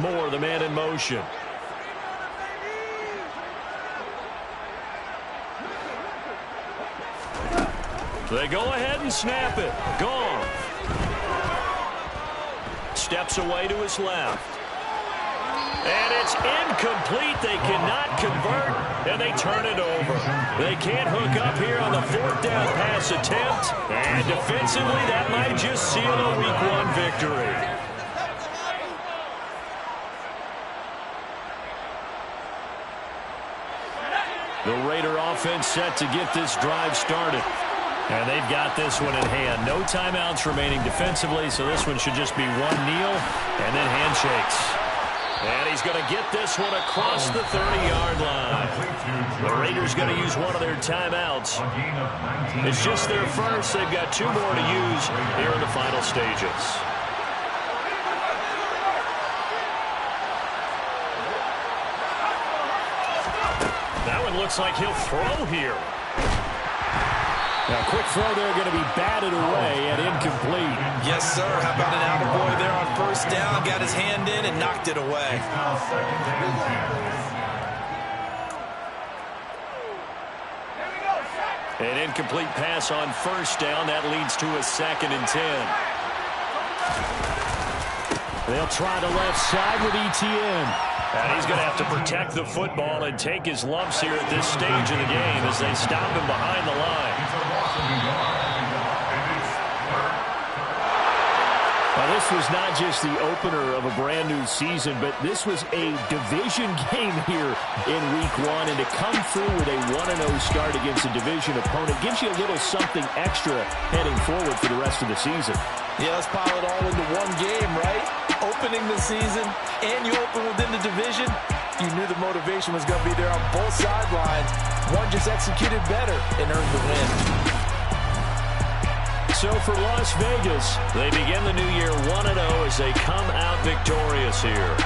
Moore, the man in motion. They go ahead and snap it. Gone. Steps away to his left. And it's incomplete. They cannot convert, and they turn it over. They can't hook up here on the fourth down pass attempt. And defensively, that might just seal a Week 1 victory. The Raider offense set to get this drive started. And they've got this one in hand. No timeouts remaining defensively, so this one should just be one kneel and then handshakes. And he's going to get this one across the 30-yard line. The Raiders going to use one of their timeouts. It's just their first. They've got two more to use here in the final stages. That one looks like he'll throw here. Now, quick throw there, going to be batted away and incomplete. Yes, sir. How about an attaboy there on first down? Got his hand in and knocked it away. An incomplete pass on first down. That leads to a 2nd and 10. They'll try the left side with ETN. And he's going to have to protect the football and take his lumps here at this stage of the game as they stop him behind the line. Now, this was not just the opener of a brand new season, but this was a division game here in Week 1. And to come through with a 1-0 start against a division opponent gives you a little something extra heading forward for the rest of the season. Yeah, let's pile it all into one game, right? Opening the season, and you open within the division. You knew the motivation was going to be there on both sidelines. One just executed better and earned the win. So for Las Vegas, they begin the new year 1-0 as they come out victorious here.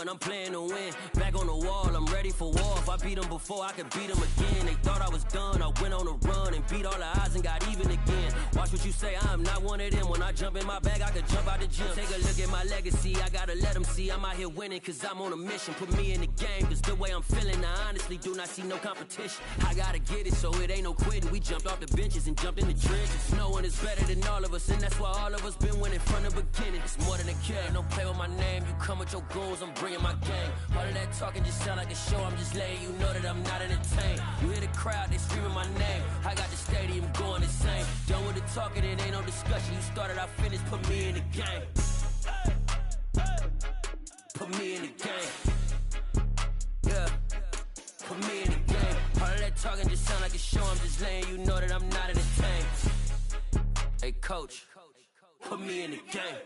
I'm playing to win. Back on the wall, I'm ready for war. If I beat them before, I could beat them again. They thought I was done. I went on a run and beat all the odds and got even again. Watch what you say, I'm not one of them. When I jump in my bag, I could jump out the gym. Take a look at my legacy, I gotta let them see I'm out here winning, cause I'm on a mission. Put me in the game, cause the way I'm feeling, I honestly do not see no competition. I gotta get it, so it ain't no quitting. We jumped off the benches and jumped in the trenches. No one is better than all of us, and that's why all of us been winning from the beginning. It's more than a kill, don't play with my name. You come with your goons, I'm bringing my game. All of that talking just sound like a show. I'm just letting you know that I'm not entertained. You hear the crowd, they screaming my name. I got the stadium going insane. Done with the talking, it ain't no discussion. You started, I finished, put me in the game. Put me in the game. Yeah. Put me in the game. All of that talking just sound like a show. I'm just letting you know that I'm not entertained. Hey, coach, put me in the game.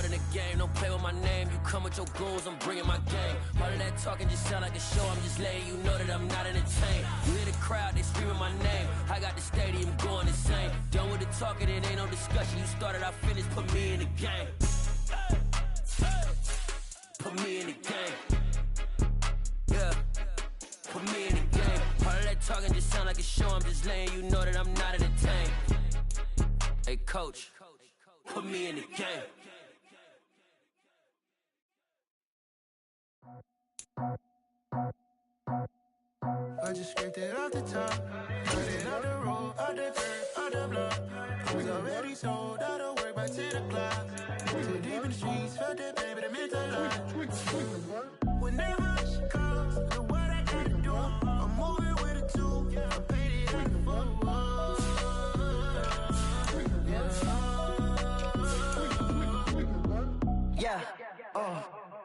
in the game. Don't play with my name. You come with your goons, I'm bringing my game. All of that talking just sound like a show. I'm just letting you know that I'm not entertained. You hear the crowd, they screaming my name. I got the stadium going insane. Done with the talking, it ain't no discussion. You started, I finished, put me in the game. Put me in the game. Yeah. Put me in the game. All of that talking just sound like a show. I'm just letting you know that I'm not entertained. Hey, coach, put me in the game. I just scraped it off the top, cut it out the road, out the curb, out the block. I was already sold out of work by 10 o'clock. Too deep in the streets, felt that baby, that meant a lot. Whenever she calls, know what I gotta do. I'm moving with a two, I paid it like a fool. Yeah,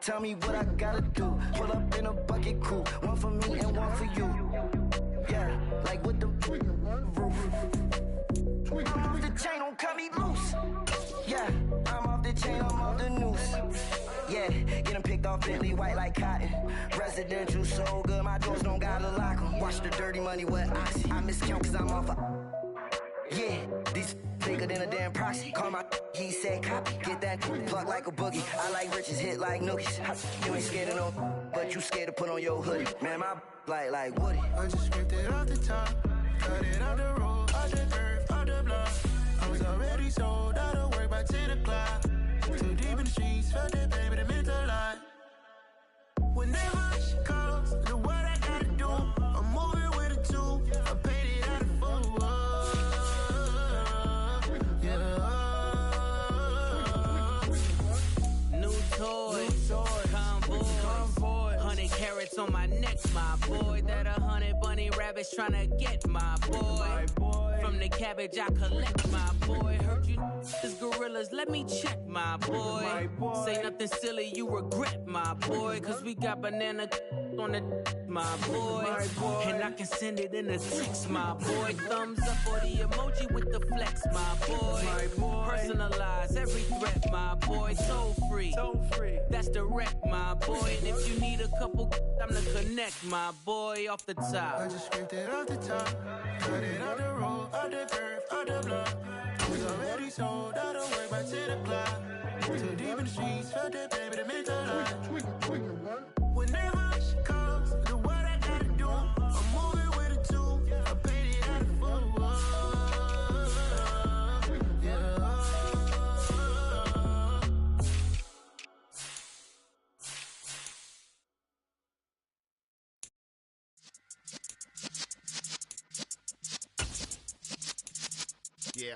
tell me what I gotta do. Pull up in a bucket crew, one for me and one for you. Yeah, like with the roof. I'm off the chain, don't cut me loose. Yeah, I'm off the chain, I'm off the noose. Yeah, get them picked off Bentley, white like cotton. Residential so good, my doors don't gotta lock them. Watch the dirty money with oxy. I miscount cause I'm off a... Yeah, these bigger than a damn proxy. Call my he said copy. Get that plug like a boogie. I like riches, hit like nookies. You ain't scared of no, but you scared to put on your hoodie. Man, my like Woody. I just scraped it off the top, cut it out the road, out the curb, out the block. I was already sold out of work by 10 o'clock. Too deep in the streets, felt that baby, that meant a lot. Whenever she calls, know what I gotta do. I'm moving with a two, I paid it out of full. Convoy, 100 carats on my neck, my boy. That 100 bunny rabbits tryna get my boy. From the cabbage I collect, my boy. Heard you is gorillas, let me check, my boy. Say nothing silly, you regret, my boy. Cause we got banana on the my boy. And I can send it in a text, my boy. Thumbs up for the emoji with the flex, my boy. Personalize every threat, my boy. So free, that's direct, my boy. And if you need a couple, I'm the connect, my boy. Off the top, I just scraped it off the top, cut it out the road, out the curb, out the block. I was already sold out of work by 10 o'clock. Too deep in the streets, felt that baby, that meant a lot. Whenever she calls, know what I gotta do. I'm moving with a two, I paid it out of full. Yeah.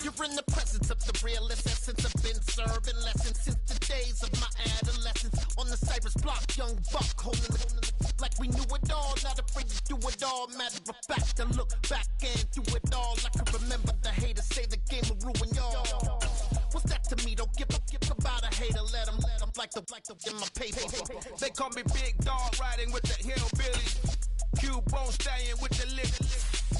You're in the presence of the realest essence. I've been serving lessons since the days of my adolescence. On the Cypress block, young buck holding the like we knew it all. Not afraid to do it all. Matter of fact, to look back and do it all. I can remember the haters say the game will ruin y'all. What's that to me? Don't give about a hater. Let them like the in my paper. They call me Big Dog, riding with the hillbilly. Cubone staying with the lips.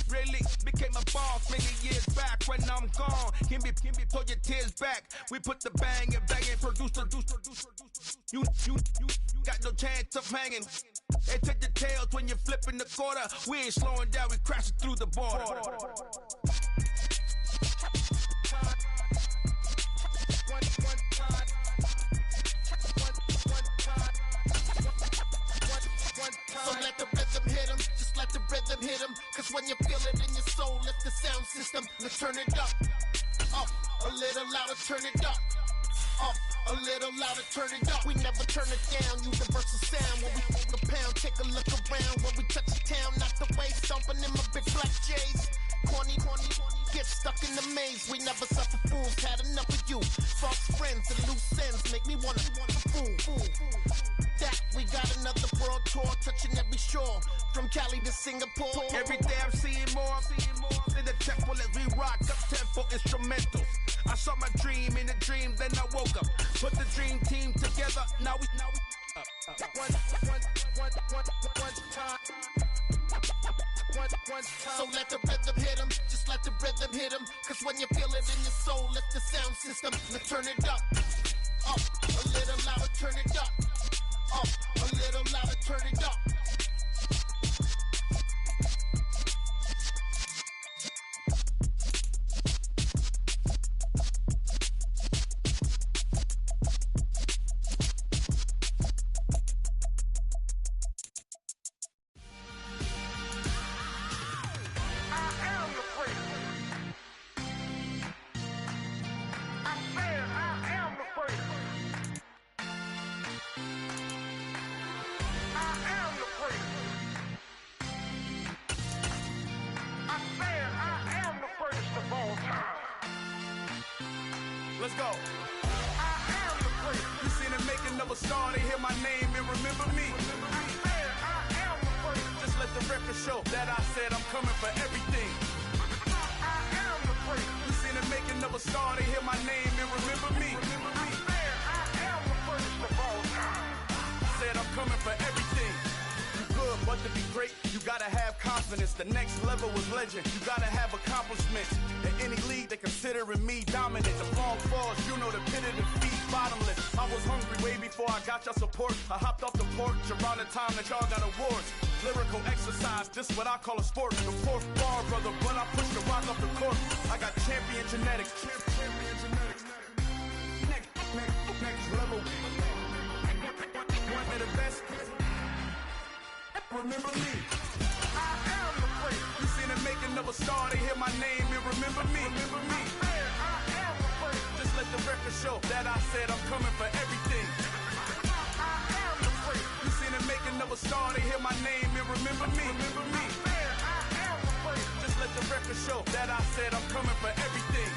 Really became a boss many years back. When I'm gone, can be pull your tears back. We put the bang and produce. You got no chance of hanging. They take the tails when you're flipping the quarter. We ain't slowing down, we crashing through the border. So let the rhythm hit him, just let the rhythm hit him. Cause when you feel it in your soul, lift the sound system. Let's turn it up, a little louder, turn it up. A little louder, turn it up. We never turn it down, universal sound. When we hold the pound, take a look around. When we touch the town, not the way, stomping in my big black J's. Corny, get stuck in the maze. We never suffer fools, had enough of you. False friends and loose ends make me wanna fool. That we got another world tour, touching every shore, from Cali to Singapore. Every day I'm seeing more in the temple as we rock up tempo instrumentals. I saw my dream in a dream, then I woke up. Put the dream team together, now we one time. So let the rhythm hit 'em, just let the rhythm hit 'em. Cause when you feel it in your soul, let the sound system, now turn it up, a little louder, turn it up, a little louder, turn it up. Let's go. You seen the making of a star, they hear my name and remember me. Just let the record show that I said I'm coming for everything. You seen the making of a star, they hear my name and remember me. Said I'm coming for everything. You good, but to be great, you gotta have confidence. The next level was legend. You gotta have accomplishments. In any league, they considering me dominant. The long falls, you know the pit of defeat, bottomless. I was hungry way before I got your support. I hopped off the porch around the time that y'all got awards. Lyrical exercise, this what I call a sport. The fourth bar, brother, when I push the rock off the court. I got champion genetics. Next level. One of the best. Remember me. You seen the making of a star, they hear my name and remember me. Just let the record show that I said I'm coming for everything. You seen the making of a star, they hear my name and remember me. Just let the record show that I said I'm coming for everything.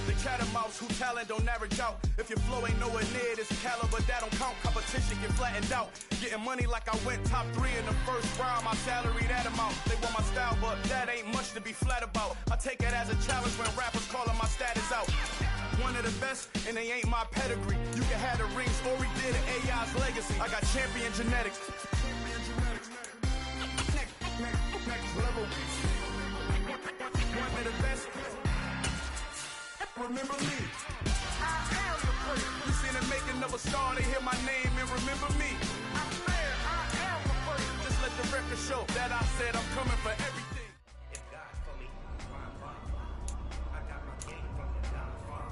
The cat and mouse who talent don't average out. If your flow ain't nowhere near this caliber, that don't count. Competition get flattened out. Getting money like I went top 3 in the first round. My salary that amount. They want my style, but that ain't much to be flat about. I take it as a challenge when rappers calling my status out. One of the best, and they ain't my pedigree. You can have the rings, or we did it, AI's legacy. I got champion genetics. Next level. One of the best. Remember me. You seen the making of a star, they hear my name and remember me. Just let the record show that I said I'm coming for everything. If God for me, I got my game from the downfall.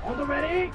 On the ready.